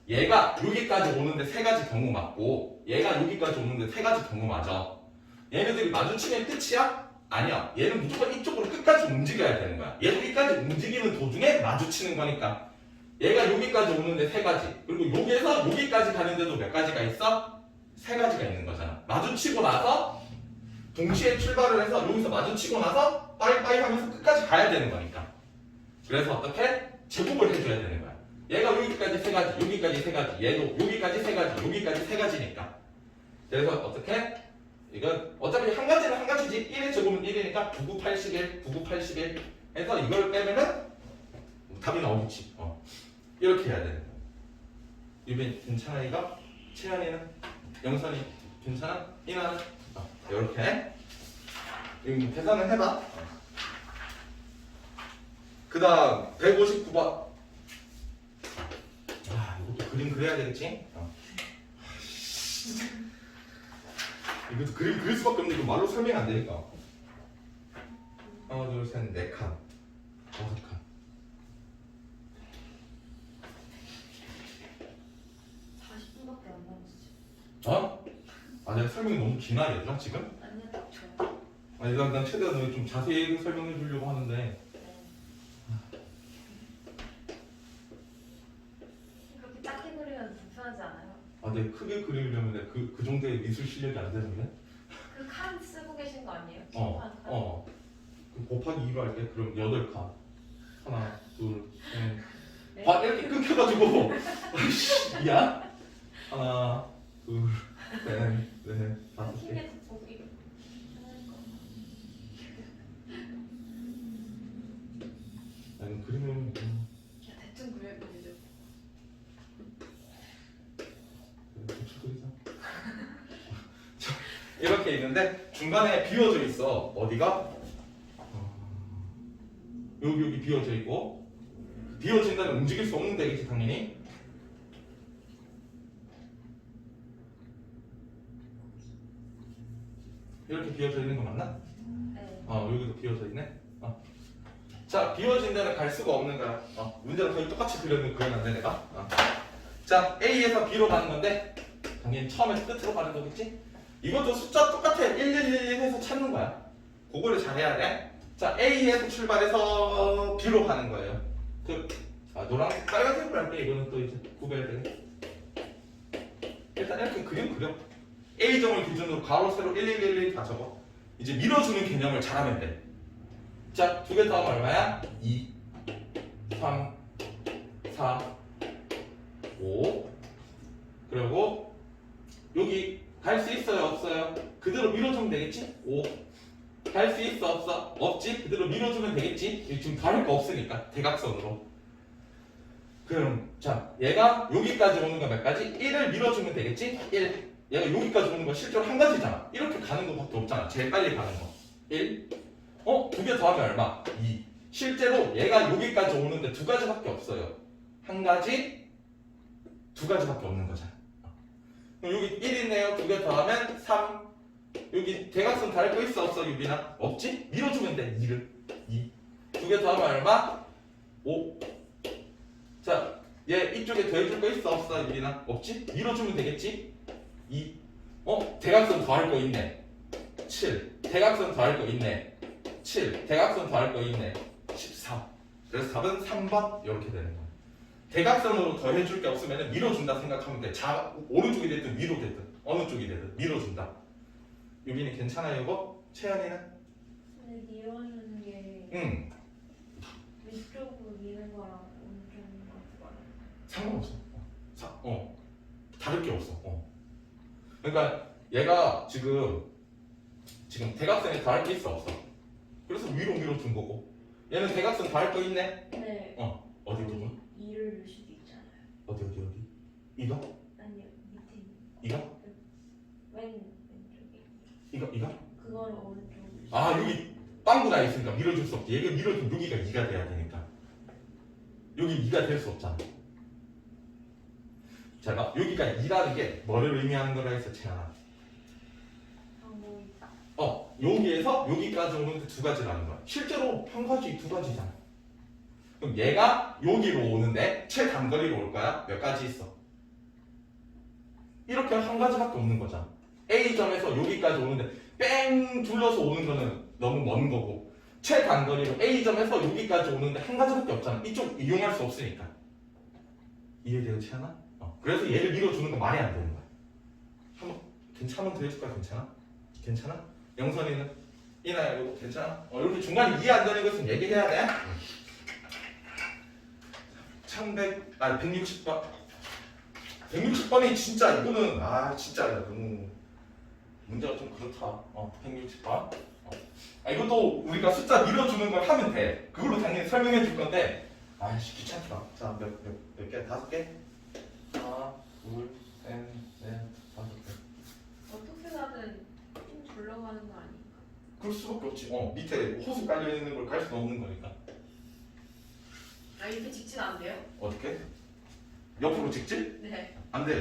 얘가 여기까지 오는데 3가지 경우 맞고 얘가 여기까지 오는데 3가지 경우 맞아. 얘네들이 마주치면 끝이야? 아니야. 얘는 무조건 이쪽으로 끝까지 움직여야 되는 거야. 얘도 여기까지 움직이는 도중에 마주치는 거니까. 얘가 여기까지 오는데 3가지. 그리고 여기에서 여기까지 가는데도 몇 가지가 있어? 3가지가 있는 거잖아. 마주치고 나서 동시에 출발을 해서 여기서 마주치고 나서 빠이빠이 하면서 끝까지 가야 되는 거니까. 그래서 어떻게? 제곱을 해줘야 되는 거야. 얘가 여기까지 3가지, 여기까지 3가지, 얘도 여기까지 3가지, 여기까지 3가지니까. 그래서 어떻게? 이건 어차피 한 가지는 한 가지지. 1의 제곱은 1이니까 99, 81, 99, 81 해서 이걸 빼면은 답이 나오겠지. 이렇게 해야 되는 거야. 유빈 괜찮아 이거? 채연이는? 영선이 괜찮아? 이나는? 이렇게 계산을 해봐. 그 다음 159번. 이것도 그림 그려야 되겠지? 이것도 그림 그릴 수밖에 없는데 이거 말로 설명이 안 되니까. 하나 둘 셋 넷 칸, 5칸. 40분밖에 안 남았어. 내가 설명이 너무 기나 얘들아 지금? 아니요, 딱 좋아. 아니 난 최대한 좀 자세히 설명해 주려고 하는데. 네. 그렇게 작게 그리면 불편하지 않아요? 내가 크게 그리려면 내가 그 정도의 미술 실력이 안 되는데? 그 칸 쓰고 계신 거 아니에요? 그 곱하기 2로 할게. 그럼 8칸. 하나, 둘, 셋. 네. 이렇게 끊겨가지고. 야? 하나, 둘, 셋, 넷, 5개. 킹에서 보기 편할 거. 아니 그림은 그냥 대충 그려보려고. 대충 그리자. 이렇게 있는데 중간에 비어져 있어. 어디가? 여기 비어져 있고. 비어진 데는 움직일 수 없는 데겠지 당연히. 이렇게 비어져 있는 거 맞나? 네. 여기도 비어져 있네. 자, 비어진 데는 갈 수가 없는 거야. 문제는 거의 똑같이 그렸는데 내가. 자, A에서 B로 가는 건데 당연히 처음에서 끝으로 가는 거겠지? 이것도 숫자 똑같아. 1111 해서 찾는 거야. 그거를 잘해야 돼. 자, A에서 출발해서 B로 가는 거예요. 노란색, 빨간색으로 할게. 이거는 또 이제 구별해야 돼. 일단 이렇게 그림 그려. A점을 기준으로 가로, 세로 1111 다 적어. 이제 밀어주는 개념을 잘하면 돼. 자, 2개 더하면 얼마야? 2, 3, 4, 5. 그리고 여기 갈 수 있어요? 없어요? 그대로 밀어주면 되겠지? 5. 갈 수 있어? 없어? 없지? 그대로 밀어주면 되겠지? 지금 다를 거 없으니까 대각선으로. 그럼 자, 얘가 여기까지 오는 거 몇 가지? 1을 밀어주면 되겠지? 1. 얘가 여기까지 오는 거 실제로 한 가지잖아. 이렇게 가는 거밖에 없잖아. 제일 빨리 가는 거. 1. 2개 더하면 얼마? 2. 실제로 얘가 여기까지 오는데 2가지밖에 없어요. 한 가지, 2가지밖에 없는 거잖아. 그럼 여기 1 있네요. 두 개 더하면 3. 여기 대각선 다를 거 있어 없어 유빈아? 없지? 밀어주면 돼. 2를 2. 두 개 더하면 얼마? 5. 자, 얘 이쪽에 더해줄 거 있어 없어 유빈아? 없지? 밀어주면 되겠지? 2. 대각선 더할 거 있네. 7. 대각선 더할 거 있네. 7. 대각선 더할 거 있네. 14. 그래서 답은 3번 이렇게 되는 거야. 대각선으로 더해줄 게 없으면 밀어준다 생각하면 돼. 오른쪽이 됐든 위로 됐든 어느 쪽이 됐든 밀어준다. 유빈이 괜찮아요 이거? 채연이는? 근데 밀어주는 게 응. 위쪽으로 미는 거랑 오른쪽으로 거랑 상관없어. 다를 게 없어. 그러니까 얘가 지금 대각선에 더할 게 있어 없어? 그래서 위로 밀어준 거고. 얘는 대각선 더할 거 있네. 네. 어디 부분? 2를 넣을 수도 있잖아요. 어디? 이거? 아니요 밑에 이거? 왼쪽에 이거? 그거를 오른쪽으로. 아 여기 빵구 나 있으니까 밀어줄 수 없지. 얘가 밀어주면 여기가 2가 돼야 되니까. 여기 2가 될 수 없잖아. 자, 여기가 2라는 게 뭐를 의미하는 거라 해서 채연아? 방법이 있다. 여기에서 여기까지 오는데 두 가지라는 거야. 실제로 한 가지, 두 가지잖아. 그럼 얘가 여기로 오는데 최단거리로 올 거야? 몇 가지 있어? 이렇게 한 가지밖에 없는 거잖아. A점에서 여기까지 오는데 뺑 둘러서 오는 거는 너무 먼 거고 최단거리로 A점에서 여기까지 오는데 한 가지밖에 없잖아. 이쪽 이용할 수 없으니까. 이해돼요, 채연아? 그래서 얘를 밀어주는 건 말이 안 되는 거야. 한번 괜찮으면 더 해줄까? 괜찮아? 영선이는? 이나야 이거 괜찮아? 이렇게 중간에 이해 안 되는 것은 얘기해야 돼. 160번 160번이 진짜 이거는 진짜 너무 문제가 좀 그렇다. 160번 이것도 우리가 숫자 밀어주는 걸 하면 돼. 그걸로 당연히 설명해 줄 건데 귀찮다. 자, 몇 개? 5개? 하나, 둘, 셋, 넷, 5개. 어떻게 가든 좀 둘러가는 거 아닌가? 그럴 수밖에 없지. 밑에 호수 깔려 있는 걸 갈 수는 없는 거니까. 이렇게 직진 안 돼요? 어떻게? 옆으로 직진? 네. 안 돼.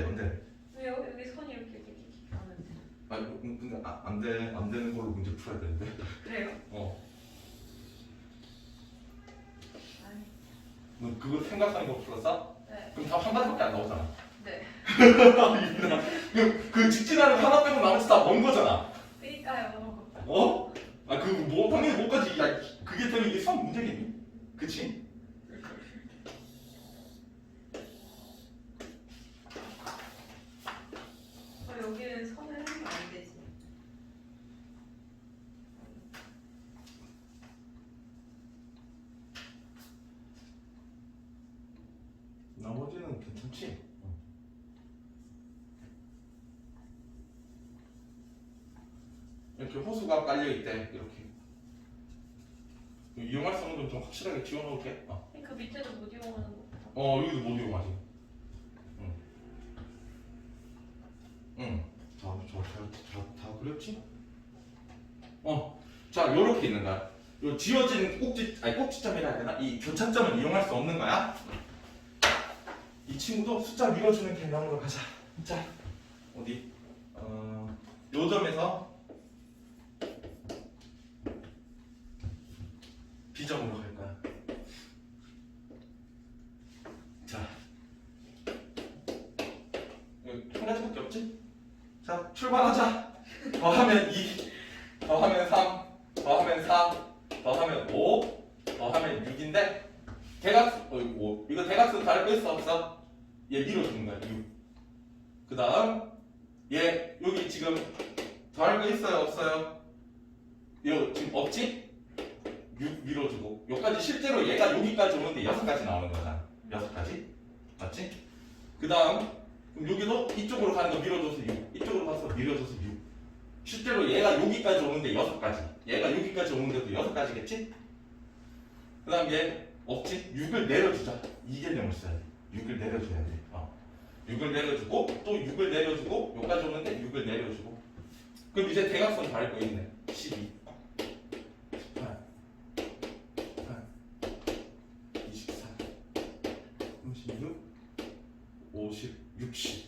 왜 여기 선이 이렇게 하면 돼? 근데 안 되는 걸로 문제 풀어야 되는데. 그래요? 아니. 너 그거 생각하는 거 풀었어? 네. 그럼 답 한 가지밖에 안 나오잖아. 네. 그 직진하는 거 하나 빼고 나머지 다 먼 거잖아. 그러니까요. 당연히 뭐까지 그게 되면 이게 수학 문제겠니? 그치? 여기는 선을 하면 안 되지. 나머지는 괜찮지? 이렇게 호수가 깔려 있대. 이렇게 이용할 수 없는 건 좀 확실하게 지워놓을게. 그 밑에도 못 이용하는 거. 여기도 못 이용하지. 응. 다 그렸지? 자, 요렇게 있는 거야. 요 지어진 꼭지점이라 해야 되나? 이 교차점을 이용할 수 없는 거야. 이 친구도 숫자 밀어주는 개념으로 가자. 자, 어디? 요 점에서 B점으로 갈 거야. 자, 한 가지밖에 없지? 자, 출발하자. 더하면 2, 더하면 3, 더하면 4, 더하면 5, 더하면 6인데 이거 대각선 다를 거 있어 없어? 얘 밀어주는 거야. 6. 그 다음 얘 여기 지금 더할 거 있어요 없어요? 이거 지금 없지? 6 밀어주고 여기까지 실제로 얘가 여기까지 오는데 6가지 나오는 거잖아. 6가지 맞지? 그 다음 그럼 여기도 이쪽으로 가는 거 밀어줘서 6 이쪽으로 가서 밀어줘서 6 실제로 얘가 여기까지 오는데 6가지 얘가 여기까지 오는데도 6가지겠지? 그 다음 얘 없지? 6을 내려주자. 이 개념을 써야 돼. 6을 내려줘야 돼. 6을 내려주고 또 6을 내려주고 여기까지 오는데 6을 내려주고 그럼 이제 대각선 다를 거 있네. 12 18 24 36 50 60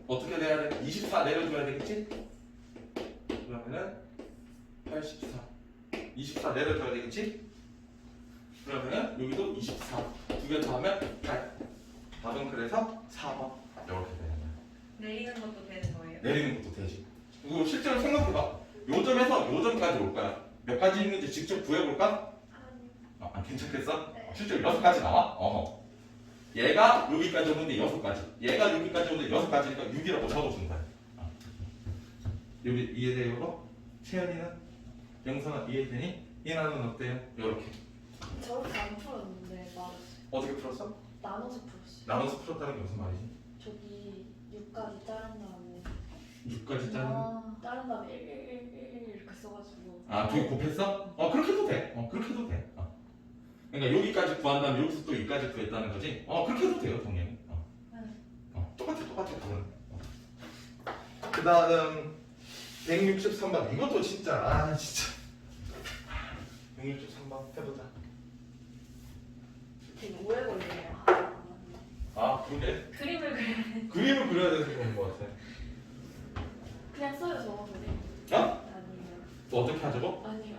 어떻게 돼야 돼? 24 내려줘야 되겠지? 그러면은 84 24 내려줘야 되겠지? 그러면은 여기도 24 두 개 더하면 8 답은 그래서 4번 이렇게 되는 거야. 내리는 것도 되는 거예요? 내리는 것도 되지. 그리고 실제로 생각해봐. 요 점에서 요 점까지 올 거야. 몇 가지 있는지 직접 구해볼까? 아니요. 괜찮겠어? 네. 실제로 6가지 나와? 얘가 여기까지 오는데 6가지. 얘가 여기까지 오는데 6가지니까 6이라고 적어준 거야. 여기 이해돼요, 이거? 채연이는? 영선아 이해되니? 이나는 어때요? 요렇게. 저렇게 안 풀었는데 말았어요. 어떻게 풀었어? 나눠서 풀었어요. 나눠서 풀었다는 게 무슨 말이지? 저기 6까지 자른 다음에 6까지 짜는. 자른 다음에 1 이렇게 써가지고. 두 개 곱했어? 그렇게 해도 돼. 그렇게 해도 돼. 그러니까 여기까지 구한 다음에 여기서 또 여기까지 구했다는 거지? 그렇게 해도 돼요, 당연히. 똑같아, 그거는. 그 다음 163번. 이것도 진짜, 진짜. 163번 해보자. 되게 오래 걸리네요. 그래? 그림을 그려야 돼. 그림을 그려야 돼서 그런 거 같아. 그냥 써요 저 그림. 아니요. 또 어떻게 하자고? 아니요.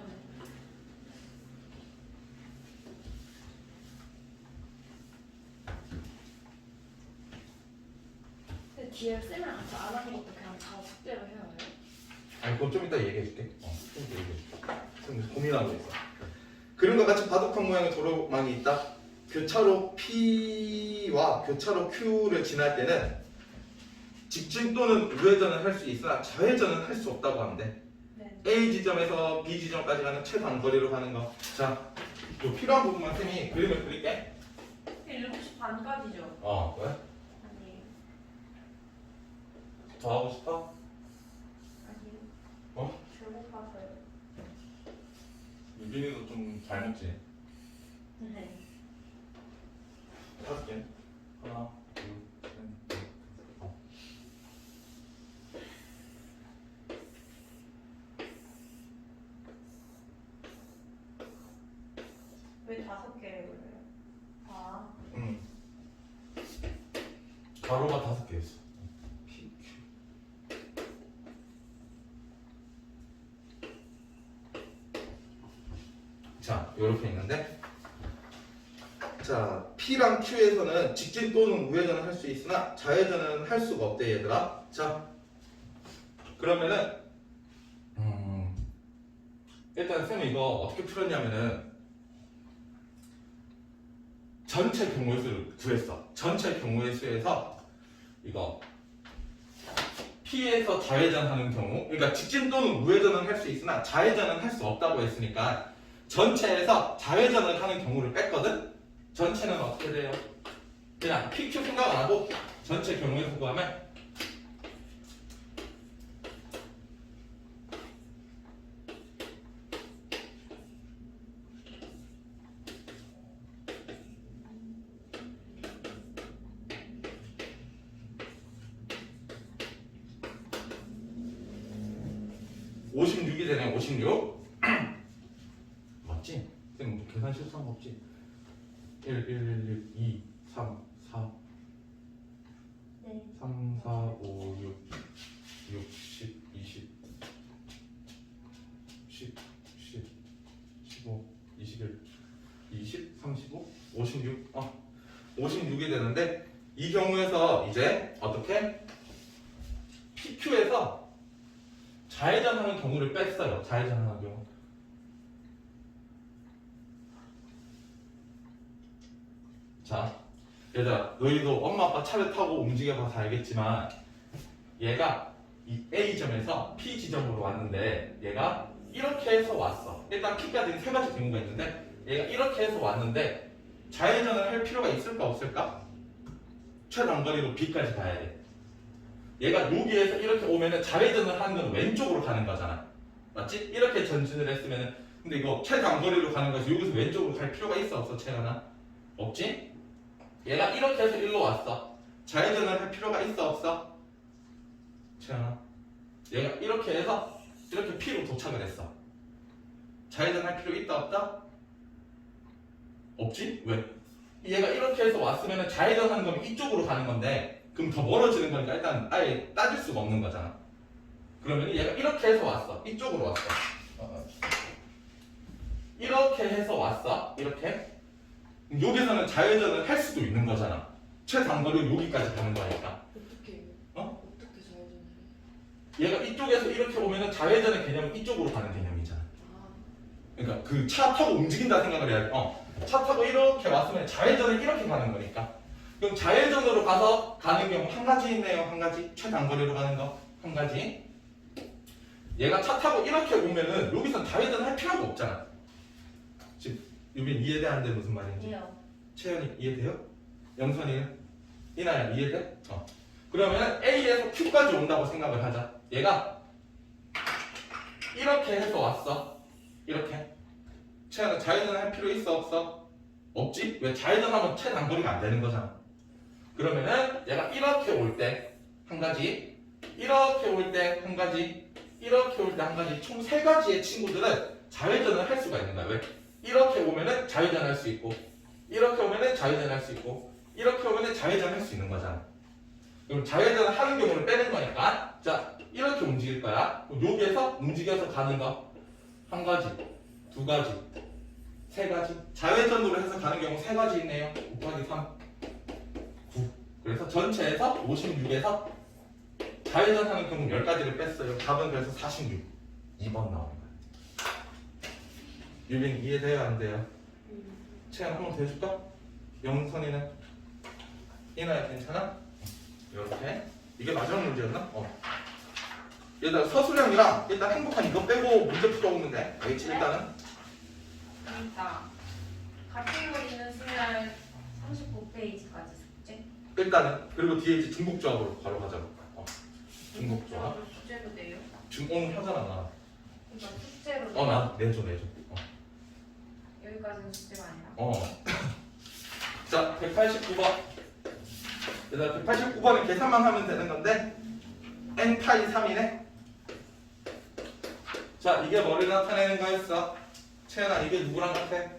근데 뒤에 쌤이랑 같이 안 하는 것도 그냥 다 숙제로 해야 해요? 그건 좀 이따 얘기해줄게. 좀 이따 얘기해줄게. 지금 고민하고 있어. 그림과 같이 바둑판 모양의 도로망이 있다. 교차로 P와 교차로 Q를 지날 때는 직진 또는 우회전을 할 수 있으나 좌회전은 할 수 없다고 하면 돼. 네. A 지점에서 B 지점까지 가는 최단거리로 가는 거. 자, 요 필요한 부분만 쌤이 그림을 그릴게. 7시 반까지죠? 왜? 아니에요. 더 하고 싶어? 아니요. 배고파서요. 유빈이도 좀 잘 먹지? 네. 5개. 하나, 둘, 셋, 넷, 다섯. 왜 5개를 그려요? 가로가 5개 있어. P, Q. 자, 이렇게 있는데, 자, P랑 Q에서는 직진 또는 우회전을 할 수 있으나 좌회전은 할 수가 없대, 얘들아. 자, 그러면은 일단 쌤이 이거 어떻게 풀었냐면은 전체 경우의 수를 구했어. 전체 경우의 수에서 이거 P에서 좌회전하는 경우, 그러니까 직진 또는 우회전은 할 수 있으나 좌회전은 할 수 없다고 했으니까 전체에서 좌회전을 하는 경우를 뺐거든. 전체는 어떻게 돼요? 그냥 PQ 생각 안 하고 전체 경우의 수 구하면 (56이) 되네. 56 맞지? 쌤 계산 실수한 거 없지? 1, 1, 1, 2, 3, 4 네. 3, 4, 5, 6, 6, 10, 20, 10, 10, 15, 21, 20, 35, 56 56이 되는데 이 경우에서 이제 어떻게? PQ에서 좌회전하는 경우를 뺐어요. 좌회전하는 경우. 자, 얘들아, 너희도 엄마 아빠 차를 타고 움직여봐서 알겠지만 얘가 이 A점에서 P 지점으로 왔는데 얘가 이렇게 해서 왔어. 일단 P까지는 3가지 경우가 있는데 얘가 이렇게 해서 왔는데 좌회전을 할 필요가 있을까 없을까? 최단거리로 B까지 가야 돼. 얘가 여기에서 이렇게 오면은 좌회전을 하는 건 왼쪽으로 가는 거잖아. 맞지? 이렇게 전진을 했으면은 근데 이거 최단거리로 가는 거지 여기서 왼쪽으로 갈 필요가 있어 없어? 채연아? 없지? 얘가 이렇게 해서 일로 왔어. 좌회전을 할 필요가 있어 없어? 채연아? 얘가 이렇게 해서 이렇게 P로 도착을 했어. 좌회전할 필요 있다 없다? 없지? 왜? 얘가 이렇게 해서 왔으면 좌회전하는 거면 이쪽으로 가는 건데 그럼 더 멀어지는 거니까 일단 아예 따질 수가 없는 거잖아. 그러면 얘가 이렇게 해서 왔어. 이쪽으로 왔어. 이렇게 해서 왔어. 이렇게. 여기서는 좌회전을 할 수도 있는 거잖아. 최단거리로 여기까지 가는 거니까. 어떻게 어떻게 좌회전을 해? 얘가 이쪽에서 이렇게 오면은 좌회전의 개념은 이쪽으로 가는 개념이잖아. 그러니까 그 차 타고 움직인다 생각을 해야 돼. 차 타고 이렇게 왔으면 좌회전을 이렇게 가는 거니까. 그럼 좌회전으로 가서 가는 경우 한 가지 있네요. 한 가지. 최단거리로 가는 거. 한 가지. 얘가 차 타고 이렇게 오면은 여기선 좌회전 할 필요가 없잖아. 지금 유빈 이해되는데 무슨 말인지? 예요. 채연이 이해돼요? 영선이는? 이나야 이해돼? 그러면 A에서 Q까지 온다고 생각을 하자. 얘가 이렇게 해서 왔어. 이렇게. 채연아 좌회전 할 필요 있어 없어? 없지? 왜 좌회전하면 최단거리가 안 되는 거잖아. 그러면은 얘가 이렇게 올 때 한 가지, 이렇게 올 때 한 가지, 이렇게 올 때 한 가지, 총 세 가지의 친구들은 좌회전을 할 수가 있는 거야. 왜? 이렇게 오면은 좌회전할 수 있고, 이렇게 오면은 좌회전할 수 있고, 이렇게 오면은 좌회전할 수 있는 거잖아. 그럼 좌회전을 하는 경우를 빼는 거니까, 자 이렇게 움직일 거야. 그럼 여기에서 움직여서 가는 거 한 가지, 두 가지, 세 가지. 좌회전으로 해서 가는 경우 세 가지 있네요. 곱하기 3, 9. 그래서 전체에서 56에서 좌회전하는 경우 10가지를 뺐어요. 답은 그래서 46. 2번 나오는 거예요. 유빈 이해돼요? 안 돼요? 채연 한 번 더 해줄까? 영선이는? 이나야 괜찮아? 이렇게. 이게 마지막 문제였나? 일단 서술형이랑 일단 행복한 이거 빼고 문제 풀어오는데 알겠지? 일단은 그러니까 카테고리는 수열 39페이지까지 숙제. 일단은 그리고 뒤에 이제 중복조합으로 바로 가자고. 중복조합. 숙제로 내요? 오늘 하잖아 나. 그러니까 숙제로 내요. 나 내줘. 여기까지는 숙제가 아니라. 자 189번. 일단 189번은 계산만 하면 되는 건데 n 파이 3이네. 자 이게 뭐를 나타내는 거였어? 채연아 이게 누구랑 같아?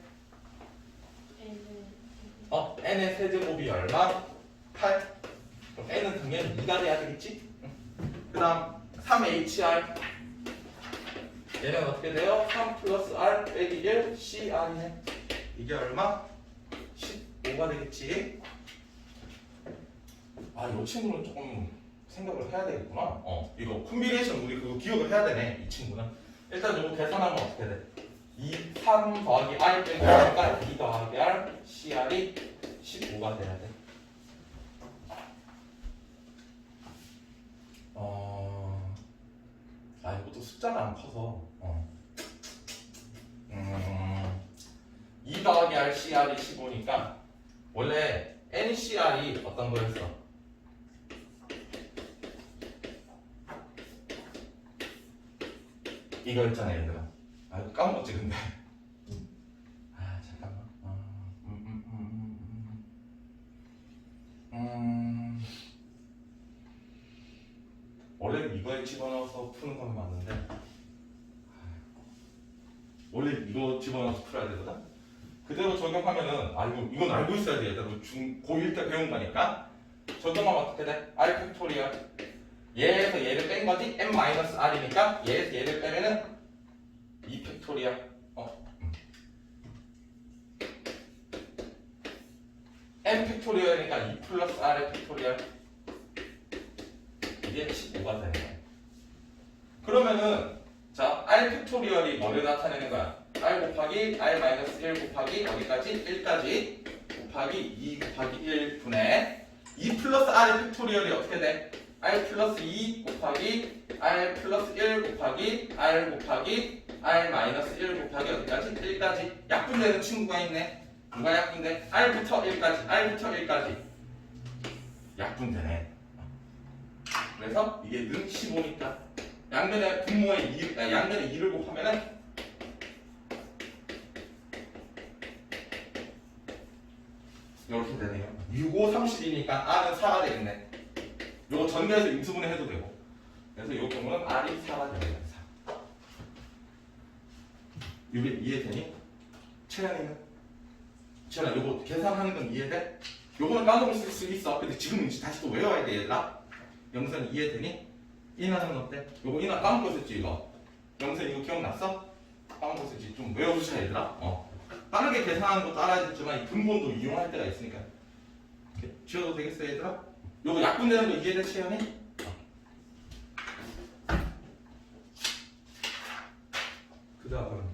n의 세제곱이 얼마? 8. 그럼 n은 당연히 2가 돼야 되겠지? 그 다음 3HR 얘는 어떻게 돼요? 3 플러스 R 빼기 1 CR이네. 이게 얼마? 15가 되겠지? 이 친구는 조금 생각을 해야 되겠구나. 이거 콤비네이션 우리 그거 기억을 해야 되네. 이 친구는. 일단 이거 계산하면 어떻게 돼? 3 더하기 R 빼기 1이니까 2 더하기 R CR이 15가 돼야 돼. 이것도 숫자가 안 커서 2 더하기 R CR이 15니까 원래 NCR이 어떤 거였어? 이거였잖아 얘들아. 까먹었지 근데. 잠깐만. 원래 이거에 집어넣어서 푸는 건 맞는데 원래 이거 집어넣어서 풀어야 되거든. 그대로 적용하면은 이건 알고 있어야 돼. 얘들아 고1 때 배운 거니까 적용하면 어떻게 돼? R 팩토리얼 얘에서 얘를 뺀 거지? n-r이니까 얘에서 얘를 빼면은 2 팩토리얼 n 팩토리얼이니까 2 플러스 r의 팩토리얼 이게 15가 되는 거야. 그러면은 자 r 팩토리얼이 뭐를 나타내는 거야? r 곱하기 r 마이너스 1 곱하기 여기까지 1까지 곱하기 2 곱하기 1 분의 2 플러스 r의 팩토리얼이 어떻게 돼? r 플러스 2 곱하기 r 플러스 1 곱하기 r 곱하기 r 마이너스 1 곱하기 어디까지? 1까지 약분되는 친구가 있네. 누가 약분돼? r부터 1까지 약분되네. 그래서 이게 는 15니까 양면의 분모의 2를 곱하면은 이렇게 되네요. 6, 5, 30이니까 r은 4가 되겠네. 요거 전개해서 인수분해 해도 되고. 그래서 이 경우는 r이 4가 됩니다. 4. 이게 이해되니? 채연이는? 채연아 요거 계산하는 건 이해돼? 요거는 까먹을 수 있어. 근데 지금 다시 또 외워야 돼 얘들아. 영선 이해되니? 인하는 어때? 요거 인하 까먹고 있었지 이거. 영선 이거 기억났어? 까먹고 있었지. 좀 외워주자 얘들아. 빠르게 계산하는 것도 알아야 되지만 이 근본도 이용할 때가 있으니까. 이렇게 지워도 되겠어 얘들아? 요거 약분되는 거 이해돼 채연이? 그 다음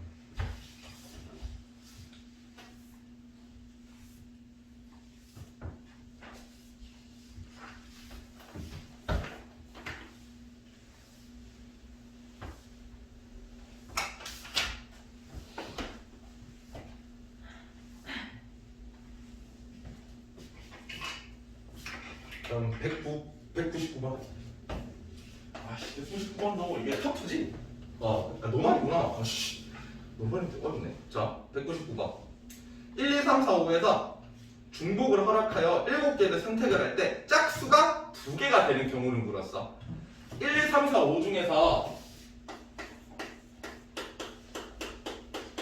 그럼 199번. 아씨, 199번 너무 이게 터프지? 노말이구나. 아씨, 노말이 어렵네. 자, 199번. 1, 2, 3, 4, 5에서 중복을 허락하여 7개를 선택을 할 때 짝수가 2개가 되는 경우를 물었어. 1, 2, 3, 4, 5 중에서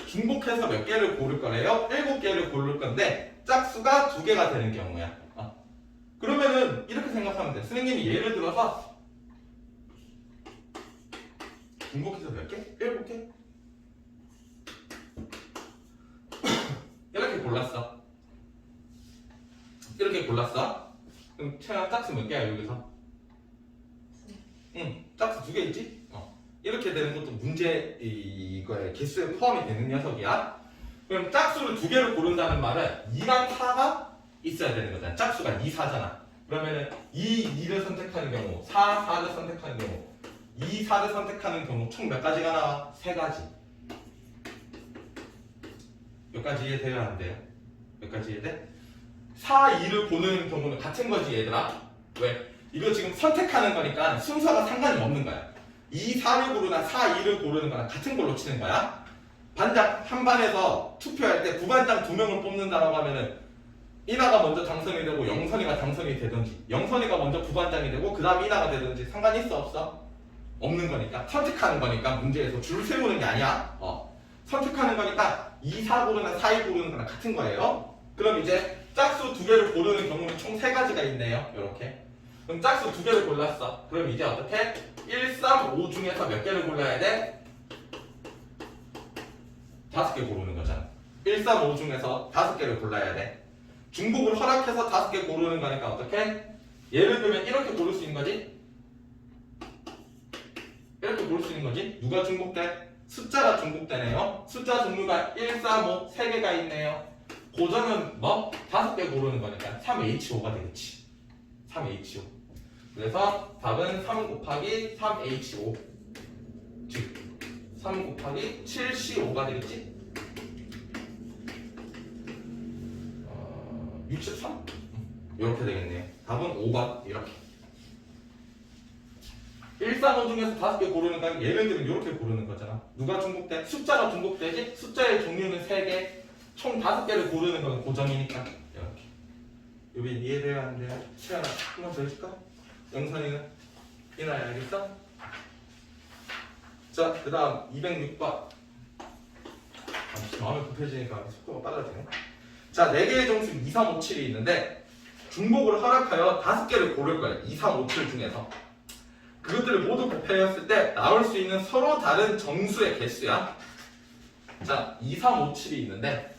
중복해서 몇 개를 고를 거래요? 7개를 고를 건데 짝수가 2개가 되는 경우야. 그러면은 이렇게 생각하면 돼. 선생님이 예를 들어서 중복해서 몇 개? 7개? 이렇게 골랐어. 이렇게 골랐어. 그럼 채연 짝수 몇 개야 여기서? 응, 짝수 2개 있지? 이렇게 되는 것도 문제 이거에 개수에 포함이 되는 녀석이야. 그럼 짝수를 2개를 고른다는 말은 2랑 4가 있어야 되는 거잖아. 짝수가 2, 4잖아. 그러면은 2, 2를 선택하는 경우, 4, 4를 선택하는 경우, 2, 4를 선택하는 경우 총 몇 가지가 나와? 3가지. 몇 가지 이해돼야 안 돼요? 몇 가지 이해돼? 4, 2를 고르는 경우는 같은 거지 얘들아. 왜? 이거 지금 선택하는 거니까 순서가 상관이 없는 거야. 2, 4를 고르나 4, 2를 고르는 거랑 같은 걸로 치는 거야. 반장 한 반에서 투표할 때 부반장 2명을 뽑는다라고 하면은 이나가 먼저 당선이 되고 영선이가 당선이 되든지 영선이가 먼저 부반장이 되고 그 다음 이나가 되든지 상관이 있어 없어? 없는 거니까 선택하는 거니까 문제에서 줄 세우는 게 아니야. 선택하는 거니까 2, 4 고르나 4, 2 고르는 거랑 같은 거예요. 그럼 이제 짝수 2개를 고르는 경우는 총 3가지가 있네요. 이렇게. 그럼 짝수 2개를 골랐어. 그럼 이제 어떻게? 1, 3, 5 중에서 몇 개를 골라야 돼? 5개 고르는 거잖아. 1, 3, 5 중에서 5개를 골라야 돼. 중복을 허락해서 5개 고르는 거니까 어떻게? 예를 들면 이렇게 고를 수 있는 거지? 이렇게 고를 수 있는 거지? 누가 중복돼? 숫자가 중복되네요. 숫자 종류가 1, 3, 5 3개가 있네요. 고정은 뭐? 5개 고르는 거니까 3H5가 되겠지. 3H5. 그래서 답은 3 곱하기 3H5 즉 3 곱하기 7C5가 되겠지? 63? 이렇게 되겠네요. 답은 5번 이렇게. 1, 3, 5 중에서 5개 고르는 거 예를 들면 이렇게 고르는 거잖아. 누가 중복돼? 숫자가 중복되지? 숫자의 종류는 3개 총 5개를 고르는 건 고정이니까 이렇게. 유빈 이해돼야 하는데 채연아 한번 더 해줄까? 영선이는? 이나야 알겠어? 자 그 다음 206번 마음이 급해지니까 속도가 빨라지네. 자 4개의 정수 2, 3, 5, 7이 있는데 중복을 허락하여 5개를 고를 거예요. 2, 3, 5, 7 중에서 그것들을 모두 곱해였을 때 나올 수 있는 서로 다른 정수의 개수야. 자 2, 3, 5, 7이 있는데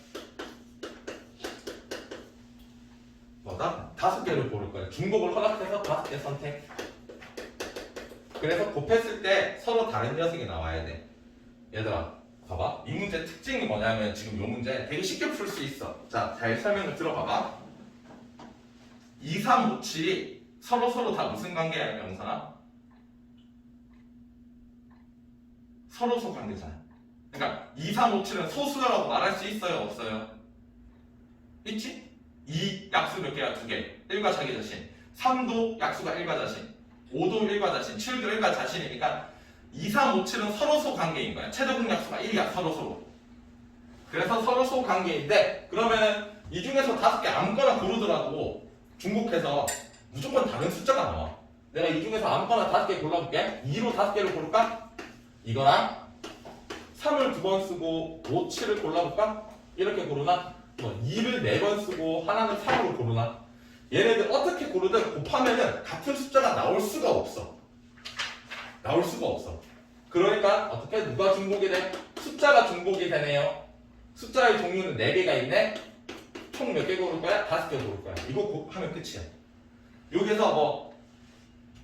뭐다? 5개를 고를 거예요. 중복을 허락해서 5개 선택. 그래서 곱했을 때 서로 다른 녀석이 나와야 돼. 얘들아 봐봐. 이 문제 특징이 뭐냐면 지금 이 문제 되게 쉽게 풀 수 있어. 자, 잘 설명을 들어봐봐. 2, 3, 5, 7이 서로 다 무슨 관계야, 영선아? 서로 관계잖아. 그러니까 2, 3, 5, 7은 소수라고 말할 수 있어요, 없어요? 있지? 2 약수 몇 개야? 2개. 1과 자기 자신. 3도 약수가 1과 자신. 5도 1과 자신. 7도 1과 자신이니까 2, 3, 5, 7은 서로소 관계인 거야. 최저분 약수가 1이야, 서로소. 그래서 서로소 관계인데, 그러면은 이 중에서 5개 아무거나 고르더라도 중복해서 무조건 다른 숫자가 나와. 내가 이 중에서 아무거나 5개 골라볼게. 2로 5개를 고를까? 이거랑 3을 2번 쓰고 5, 7을 골라볼까? 이렇게 고르나? 2를 4번 쓰고 하나는 3으로 고르나? 얘네들 어떻게 고르든 곱하면은 같은 숫자가 나올 수가 없어. 나올 수가 없어. 그러니까 어떻게 누가 중복이 돼? 숫자가 중복이 되네요. 숫자의 종류는 4개가 있네. 총 몇 개 고를 거야? 5개 고를 거야. 이거 하면 끝이야. 여기서 뭐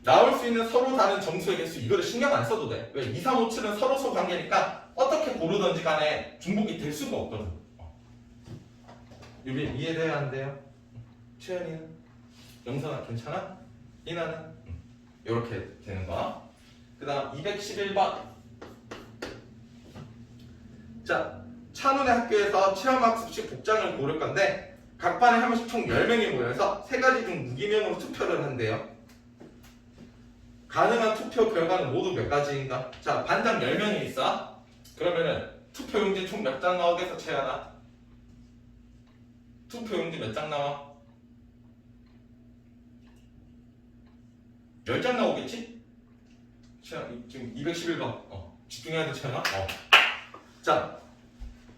나올 수 있는 서로 다른 점수의 개수 이거를 신경 안 써도 돼. 왜? 2, 3, 5, 7은 서로서 관계니까 어떻게 고르든지 간에 중복이 될 수가 없거든. 유빈 이해돼야 안 돼요? 채연이는? 영선아 괜찮아? 이나는? 이렇게 되는 거. 그 다음 211번. 자, 찬훈의 학교에서 체험학습식 복장을 고를 건데 각 반에 한 명씩 총 10명이 모여서 3가지 중 무기명으로 투표를 한대요. 가능한 투표 결과는 모두 몇 가지인가? 자, 반장 10명이 있어. 그러면은 투표용지 총 몇 장 나오겠어, 채연아? 투표용지 몇 장 나와? 10장 나오겠지? 채연, 지금 211번. 집중해야 돼, 채연아. 자,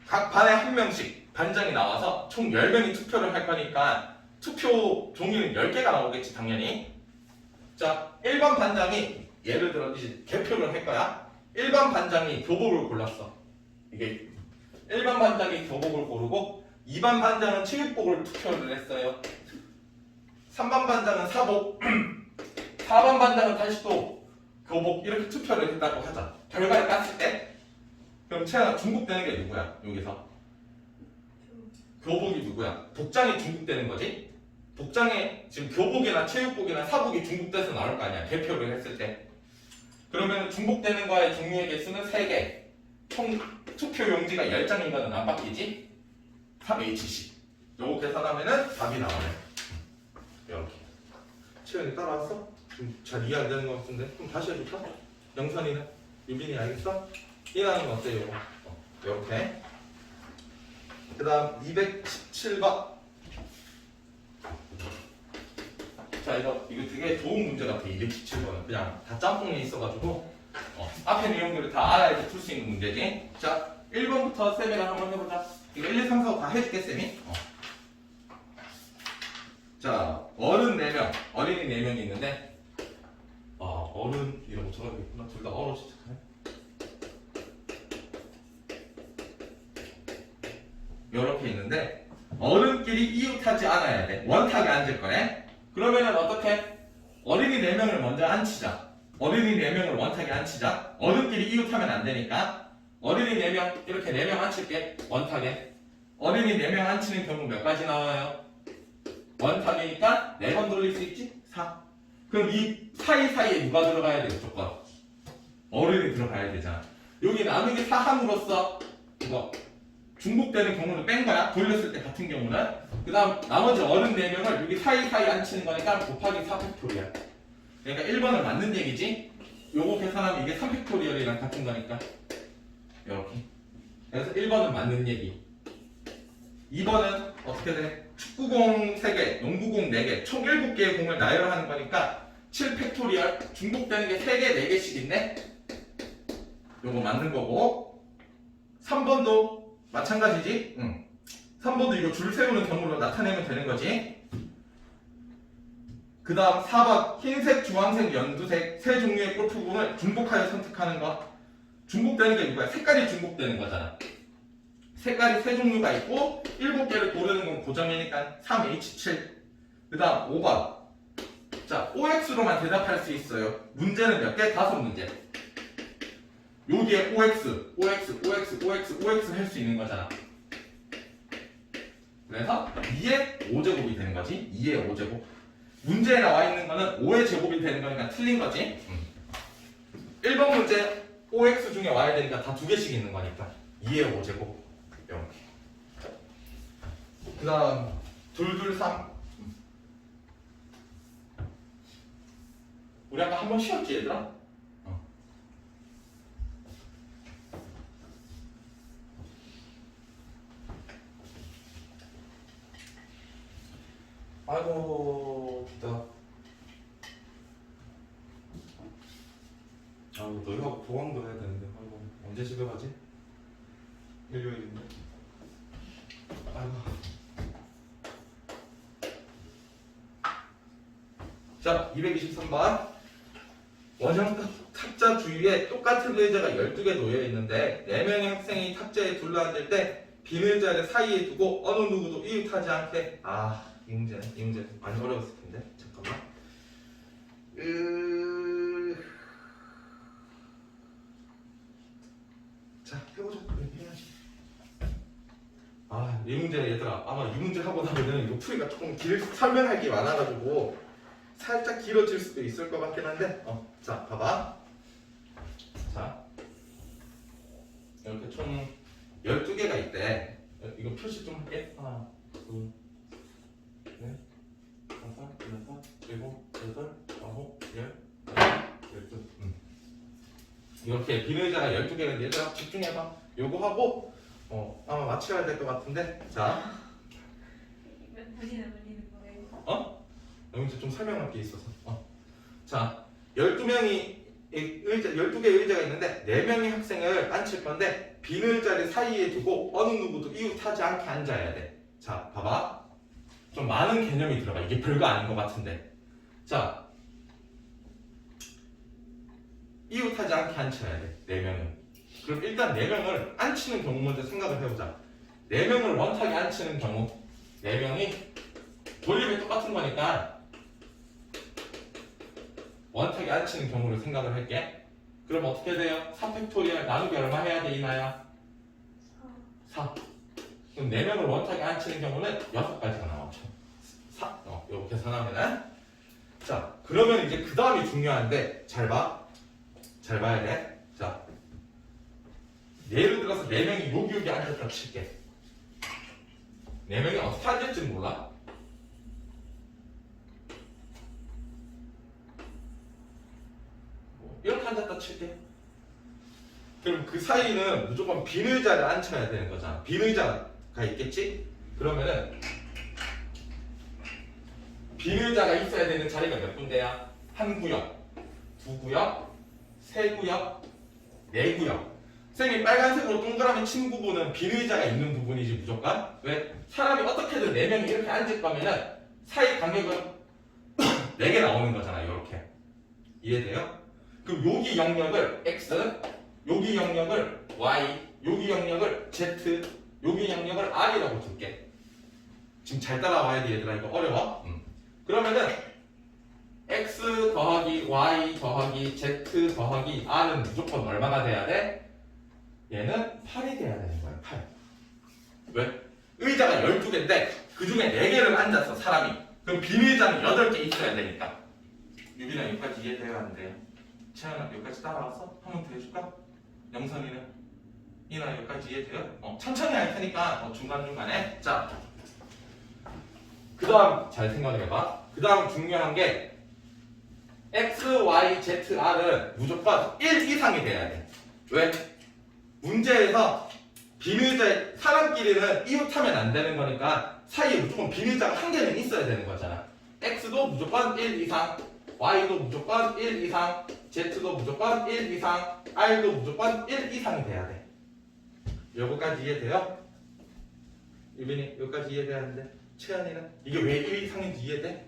각 반에 한 명씩 반장이 나와서 총 10명이 투표를 할 거니까 투표 종이는 10개가 나오겠지, 당연히. 자, 1번 반장이 예를 들어 이제 개표를 할 거야. 1번 반장이 교복을 골랐어. 이게 1번 반장이 교복을 고르고 2번 반장은 체육복을 투표를 했어요. 3번 반장은 사복, 4번 반장은 다시 또 교복 이렇게 투표를 했다고 하자. 결과를 깠을 때 그럼 채연아 중복되는 게 누구야? 여기서 교복이 누구야? 복장이 중복되는 거지? 복장에 지금 교복이나 체육복이나 사복이 중복돼서 나올 거 아니야. 개표를 했을 때. 그러면 중복되는 거의 종류의 개수는 3개. 총 투표 용지가 10장인 거는 안 바뀌지? 3H씩. 요거 계산하면은 답이 나오네. 이렇게. 채연이 따라왔어? 좀 잘 이해 안 되는 것 같은데? 그럼 다시 해줄까? 영선이는? 유빈이 알겠어? 이해하는 거 어때요? 요거? 이렇게. 그 다음 217번. 자, 이거 되게 좋은 문제 같아. 217번은 그냥 다 짬뽕이 있어가지고 앞에 내용들을 다 알아야지 풀 수 있는 문제지. 자, 1번부터 쌤이랑 한번 해보자. 이거 1, 2, 3, 4, 5 다 해줄게, 쌤이. 자, 어른 4명, 어린이 4명이 있는데 어른 이라고 적어야겠구나. 둘 다 어로 시작하네. 이렇게 있는데 어른끼리 이웃하지 않아야 돼. 원탁에 앉을 거네. 그러면은 어떻게? 어린이 4명을 먼저 앉히자. 어린이 4명을 원탁에 앉히자. 어른끼리 이웃하면 안 되니까 어린이 4명 이렇게 4명 앉힐게. 원탁에. 어린이 4명 앉히는 경우 몇 가지 나와요? 원탁이니까 4번 돌릴 수 있지? 4. 그럼 이 사이사이에 누가 들어가야 돼? 무조건 어른이 들어가야 되잖아. 여기 나누기 4함으로써 이거 중복되는 경우는 뺀 거야. 돌렸을 때 같은 경우는. 그 다음 나머지 어른 4명을 여기 사이사이 앉히는 거니까 곱하기 4팩토리얼. 그러니까 1번은 맞는 얘기지. 요거 계산하면 이게 3팩토리얼이랑 같은 거니까 이렇게. 그래서 1번은 맞는 얘기. 2번은 어떻게 돼? 축구공 3개, 농구공 4개, 총 7개의 공을 나열하는 거니까 7팩토리얼. 중복되는 게 3개, 4개씩 있네. 요거 맞는 거고. 3번도 마찬가지지? 응. 3번도 이거 줄 세우는 경우로 나타내면 되는 거지. 그 다음 4번 흰색, 주황색, 연두색 세 종류의 골프공을 중복하여 선택하는 거. 중복되는 게 누구야? 색깔이 중복되는 거잖아. 색깔이 세 종류가 있고 7개를 고르는 건 고정이니까 3H7. 그 다음 5번. 자, OX로만 대답할 수 있어요. 문제는 몇 개? 5문제. 여기에 OX, OX, OX, OX, OX 할 수 있는 거잖아. 그래서 2의 5제곱이 되는 거지. 2의 5제곱. 문제에 나와 있는 거는 5의 제곱이 되는 거니까 틀린 거지. 1번 문제 OX 중에 와야 되니까 다 2개씩 있는 거니까 2의 5제곱. 이렇게. 그 다음 223. 우리 아까 한 번 쉬었지 얘들아? 아이고 기다. 아이고 너희하고 보강도 해야 되는데 아이고 언제 집에 가지? 일요일인데. 아이고 자, 223번. 원형 탁자 주위에 똑같은 의자가 12개 놓여 있는데 4명의 학생이 탁자에 둘러앉을 때 빈 의자를 사이에 두고 어느 누구도 이웃하지 않게. 이 문제 많이 어려웠을 텐데. 잠깐만. 자, 해보자. 해야지. 이 문제 얘들아, 아마 이 문제 하고 나면은 이거 풀이가 조금 설명할 게 많아가지고 살짝 길어질 수도 있을 것 같긴 한데, 자, 봐봐. 자, 이렇게 총 12개가 있대. 이거 표시 좀 할게. 하나, 둘, 넷, 다섯, 여섯, 일곱, 여덟, 아홉, 열, 12. 이렇게 빈 의자가 12개가 얘들아 집중해봐. 요거 하고 아마 맞춰야 될 것 같은데. 자, 물리는 거예요? 여기서 좀 설명할 게 있어서. 자, 12명이 12개의 의자가 있는데 4명의 학생을 앉힐 건데 빈 의자를 사이에 두고 어느 누구도 이웃하지 않게 앉아야 돼. 자, 봐봐. 좀 많은 개념이 들어가. 이게 별거 아닌 것 같은데. 자, 이웃하지 않게 앉혀야 돼. 4명은. 그럼 일단 4명을 앉히는 경우 먼저 생각을 해보자. 4명을 원탁에 앉히는 경우 4명이 돌림이 똑같은 거니까 원탁에 앉히는 경우를 생각을 할게. 그럼 어떻게 돼요? 4팩토리얼 나누기 얼마 해야 돼, 이나야? 4. 그럼 4명을 원탁에 앉히는 경우는 6가지가 나오죠. 4. 요거 계산하면은. 자, 그러면 이제 그 다음이 중요한데, 잘 봐. 잘 봐야 돼. 자, 예를 들어서 4명이 여기 앉았다 칠게. 4명이 어떻게 앉을지는 몰라. 이렇게 앉았다 칠게. 그럼 그 사이는 무조건 빈 의자를 앉혀야 되는 거잖아. 빈 의자가 있겠지? 그러면은 빈 의자가 있어야 되는 자리가 몇 군데야? 한 구역, 두 구역, 세 구역, 네 구역. 선생님이 빨간색으로 동그라미 친 부분은 빈 의자가 있는 부분이지 무조건. 왜? 사람이 어떻게든 4명이 이렇게 앉을 거면은 사이 간격은 4개 나오는 거잖아. 이렇게. 이해돼요? 그럼 여기 영역을 x, 여기 영역을 y, 여기 영역을 z, 여기 영역을 r이라고 줄게. 지금 잘 따라와야 돼 얘들아. 이거 어려워? 그러면은 x 더하기 y 더하기 z 더하기 r은 무조건 얼마가 돼야 돼? 얘는 8이 돼야 되는 거야. 8. 왜? 의자가 12개인데 그 중에 4개를 앉았어 사람이. 그럼 빈 의자는 8개 있어야 되니까. 유빈아 여기까지 이해돼야 하는데요. 채연아 여기까지 따라왔어? 한 번 더 해줄까? 영선이는? 이나 여기까지 이해돼요? 천천히 할 테니까 중간중간에. 자, 그 다음 잘 생각을 해봐. 그 다음 중요한 게 x, y, z, r은 무조건 1 이상이 돼야 돼. 왜? 문제에서 빈 의자, 사람끼리는 이웃하면 안 되는 거니까 사이에 무조건 빈 의자가 한 개는 있어야 되는 거잖아. x도 무조건 1 이상, y도 무조건 1 이상, z도 무조건 1 이상, r도 무조건 1 이상이 돼야 돼. 여기까지 이해돼요? 유빈이 여기까지 이해되는데 채연이는? 이게 왜 1 이상인지 이해돼?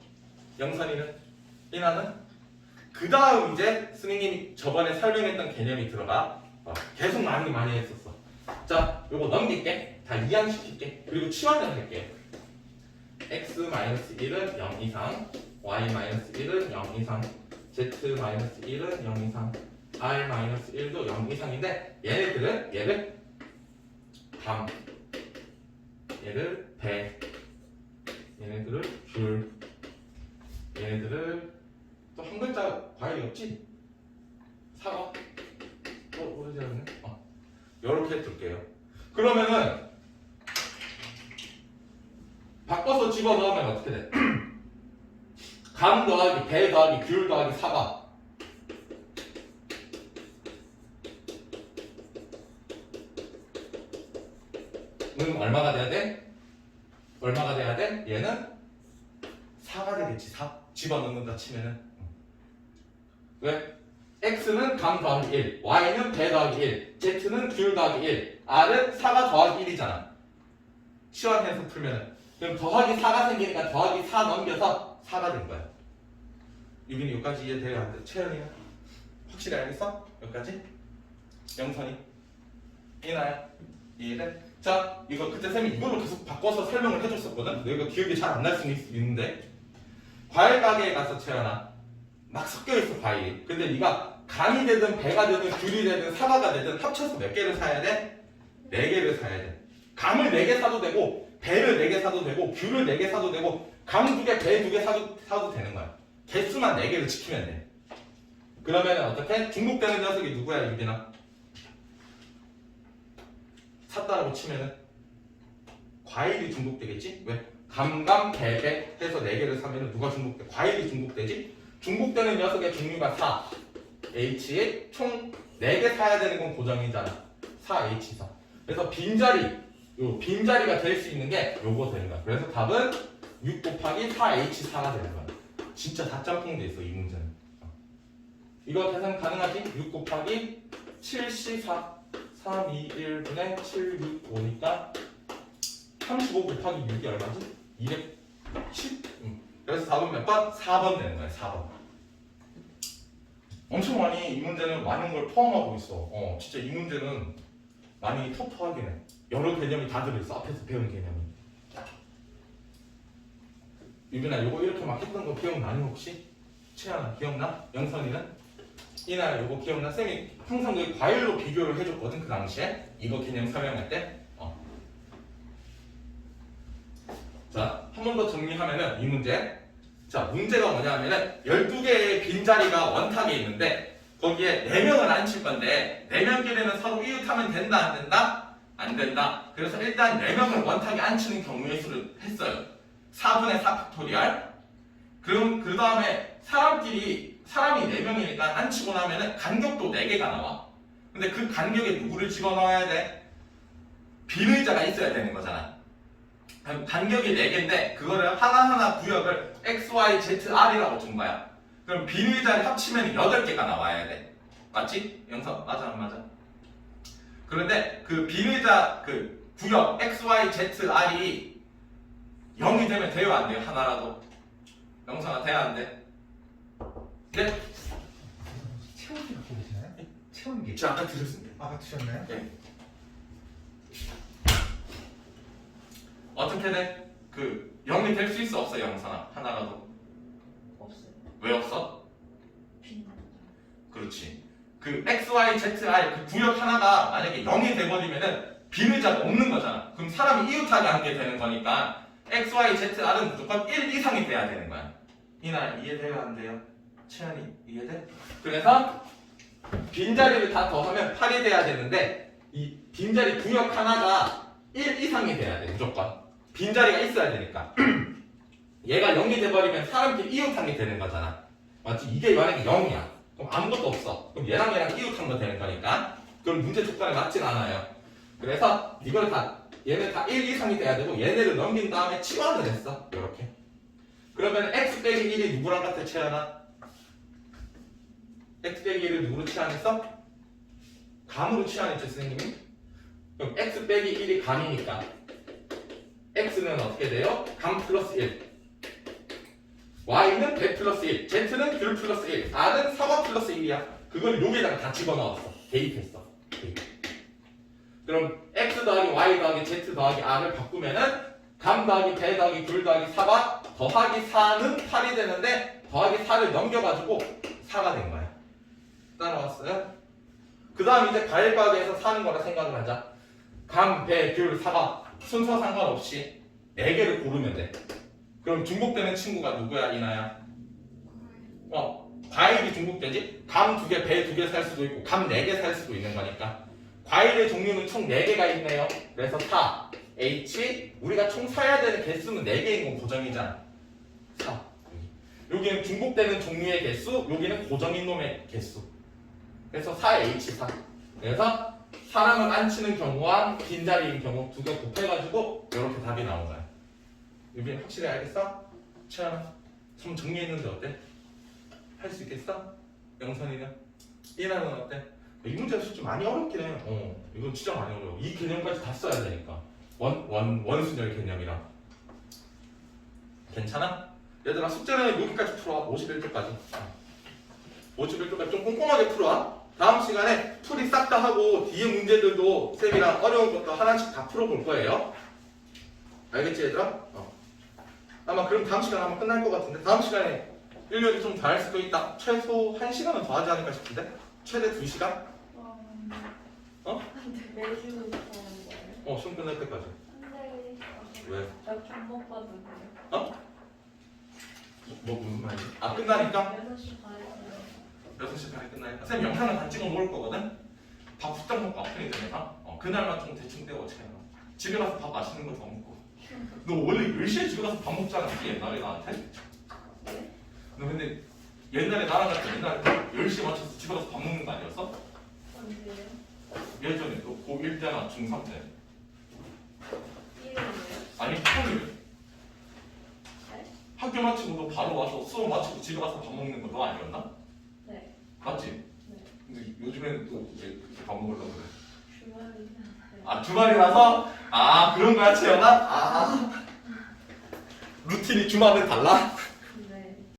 영선이는? 이나는? 그 다음 이제 스님이 저번에 설명했던 개념이 들어가. 계속 많이 했었어. 자, 요거 넘길게. 다 이항시킬게. 그리고 치환을 할게. x-1은 0 이상, y-1은 0 이상, z-1은 0 이상, r-1도 0 이상인데 얘네들은 얘를 밤, 얘를 배, 얘네들을 귤, 얘네들을 또 한 글자 과일이 없지? 사과? 오르지 않네? 요렇게 둘게요. 그러면은 바꿔서 집어넣으면 어떻게 돼? 감 더하기 배 더하기 귤 더하기 사과. 얼마가 돼야 돼? 얼마가 돼야 돼? 얘는 4가 되겠지. 4 집어넣는다 치면은. 왜? x는 감 더하기 1, y는 배 더하기 1, z는 귤 더하기 1, r은 4가 더하기 1이잖아. 치환해서 풀면은. 그럼 더하기 4가 생기니까 더하기 4 넘겨서 4가 된 거야. 유빈이 여기까지 이해돼야 안 돼? 채연이는? 확실히 알겠어? 여기까지? 영선이? 이나야? 이해돼? 자, 이거 그때 쌤이 이걸로 계속 바꿔서 설명을 해줬었거든? 너 이거 기억이 잘 안 날 수는 있는데 과일 가게에 가서 채연아 막 섞여있어 과일이. 근데 네가 감이 되든 배가 되든 귤이 되든 사과가 되든 합쳐서 몇 개를 사야 돼? 4개를 사야 돼. 감을 4개 사도 되고 배를 4개 사도 되고 귤을 4개 사도 되고 감 2개, 배 2개 사도 되는 거야. 개수만 4개를 지키면 돼. 그러면 어떻게? 중복되는 녀석이 누구야 유빈아? 샀다라고 치면은 과일이 중복되겠지? 왜? 감감, 배 해서 4개를 사면은 누가 중복돼? 과일이 중복되지? 중복되는 녀석의 종류가 4 H에 총 4개 사야 되는 건 고정이잖아. 4H4. 그래서 빈자리, 요 빈자리가 될 수 있는 게 요거 되는 거야. 그래서 답은 6 곱하기 4H4가 되는 거야. 진짜 다 짬뽕돼 있어 이 문제는. 이거 계산 가능하지? 6 곱하기 7C4 3, 2, 1분의 7, 6, 5니까 35 곱하기 6이 얼마지? 210? 그래서 답은 몇 번? 4번 되는 거야 4번. 엄청 많이 이 문제는 많은 걸 포함하고 있어. 진짜 이 문제는 많이 터프하긴 해. 여러 개념이 다 들어있어. 앞에서 배운 개념이. 유빈아 요거 이렇게 막 했던 거 기억나니 혹시? 채연아 기억나? 영선이는? 이나 요거 기억나? 쌤이 항상 그 과일로 비교를 해줬거든 그 당시에. 이거 개념 설명할 때. 자, 한 번 더 정리하면은 이 문제. 자, 문제가 뭐냐면은 12개의 빈자리가 원탁에 있는데 거기에 4명을 앉힐 건데 4명끼리는 서로 이웃하면 된다 안 된다? 안 된다. 그래서 일단 4명을 원탁에 앉히는 경우의 수를 했어요. 4분의 4 팩토리얼. 그럼 그 다음에 사람이 4명이니까 앉히고 나면은 간격도 4개가 나와. 근데 그 간격에 누구를 집어넣어야 돼? 빈의자가 있어야 되는 거잖아. 그럼 간격이 4개인데 그거를 하나하나 구역을 x, y, z, r이라고 준 거야. 그럼 빈의자를 합치면 8개가 나와야 돼. 맞지? 영서 맞아 안 맞아? 그런데 그 빈의자 그 구역 x, y, z, r이 0이 되면 돼요 안 돼요? 하나라도. 영서가 돼야 안 돼? 네? 채원기 갖고 계시나요? 채원기. 저 아까 드렸습니다. 아까 드셨나요? 네. 어떻게 돼? 그 0이 될 수 있어 없어 영선아? 하나라도. 없어요. 왜 없어? 빈. 그렇지. 그 x, y, z, r 그 구역 하나가 만약에 0이 돼버리면은 빈의자가 없는 거잖아. 그럼 사람이 이웃하게 하게 되는 거니까 x, y, z, r은 무조건 1 이상이 돼야 되는 거야. 이나 이해돼요 안 돼요? 채연이 이해돼? 그래서 빈자리를 다 더하면 8이 돼야 되는데 이 빈자리 구역 하나가 1 이상이 돼야 돼 무조건. 빈자리가 있어야 되니까. 얘가 0이 돼버리면 사람끼리 이웃하게 되는 거잖아. 맞지? 이게 만약에 0이야. 그럼 아무것도 없어. 그럼 얘랑 이웃한 거 되는 거니까. 그럼 문제 조건에 맞진 않아요. 그래서 이걸 얘네 다 1 이상이 돼야 되고 얘네를 넘긴 다음에 치환을 했어. 이렇게. 그러면 x 빼기 1이 누구랑 같아 채연아? x 빼기 1을 누구로 치환했어? 감으로 치환했죠 선생님이? 그럼 x 빼기 1이 감이니까 x는 어떻게 돼요? 감 플러스 1 y는 배 플러스 1 z는 귤 플러스 1 r은 사과 플러스 1이야. 그걸 여기다가 다 집어넣었어. 대입했어. 대입. 그럼 x 더하기 y 더하기 z 더하기 r을 바꾸면은 감 더하기 배 더하기 귤 더하기 사과 더하기 4는 8이 되는데 더하기 4를 넘겨가지고 4가 된 거야. 따라왔어요? 그 다음 이제 과일 가게에서 사는 거라 생각을 하자. 감, 배, 귤, 사과 순서 상관없이 4개를 고르면 돼. 그럼 중복되는 친구가 누구야 이나야? 과일이 중복되지? 감 2개, 배 2개 살 수도 있고 감 4개 살 수도 있는 거니까 과일의 종류는 총 4개가 있네요. 그래서 4 H 우리가 총 사야 되는 개수는 4개인 건 고정이잖아. 4 여기는 중복되는 종류의 개수, 여기는 고정인 놈의 개수. 그래서 4H4 그래서 사람을 앉히는 경우와 빈자리인 경우 2개 곱해가지고 이렇게 답이 나온 거야. 유빈 확실히 알겠어? 참 정리했는데 어때? 할 수 있겠어? 영선이는? 이나는 어때? 이 문제가 솔직히 많이 어렵긴 해. 이건 진짜 많이 어려워. 이 개념까지 다 써야 되니까. 원순열 개념이랑. 괜찮아? 얘들아 숙제는 여기까지 풀어. 51쪽까지. 51쪽까지 좀 꼼꼼하게 풀어와. 다음 시간에 풀이 싹 다 하고 뒤에 문제들도 쌤이랑 어려운 것도 하나씩 다 풀어볼 거예요. 알겠지 얘들아? 아마 그럼 다음 시간 아마 끝날 것 같은데 다음 시간에 일요일에 좀 더 할 수도 있다. 최소 1시간은 더 하지 않을까 싶은데 최대 2시간? 근데 매주 하는 거예요? 시험 끝날 때까지. 근데 왜? 저못 받으세요? 뭐 무슨 말이지? 끝나니까? 6시 반에 6시 반에 끝나니까 쌤 영상은 다 찍어 놓을 거거든? 밥 후딱 먹고 아프니 되니까 그날만 좀 대충 때워 채워. 집에 가서 밥 맛있는 거 더 먹고. 너 원래 10시에 집에 가서 밥 먹지 않았지 옛날에 나한테? 네? 너 근데 옛날에 나랑 같이 옛날에 10시에 맞춰서 집에 가서 밥 먹는 거 아니었어? 언제예요? 예전에 너 고1 때나 중3 때. 이름이에요? 아니 평일 네? 학교 마치고 너 바로 와서 수업 마치고 집에 가서 밥 먹는 거 너 아니었나? 네. 맞지? 네. 근데 요즘에는 또 왜 그렇게 밥 먹으려고 그래? 주말이잖아요. 주말이라서? 그런 거야 채연아? 루틴이 주말은 달라?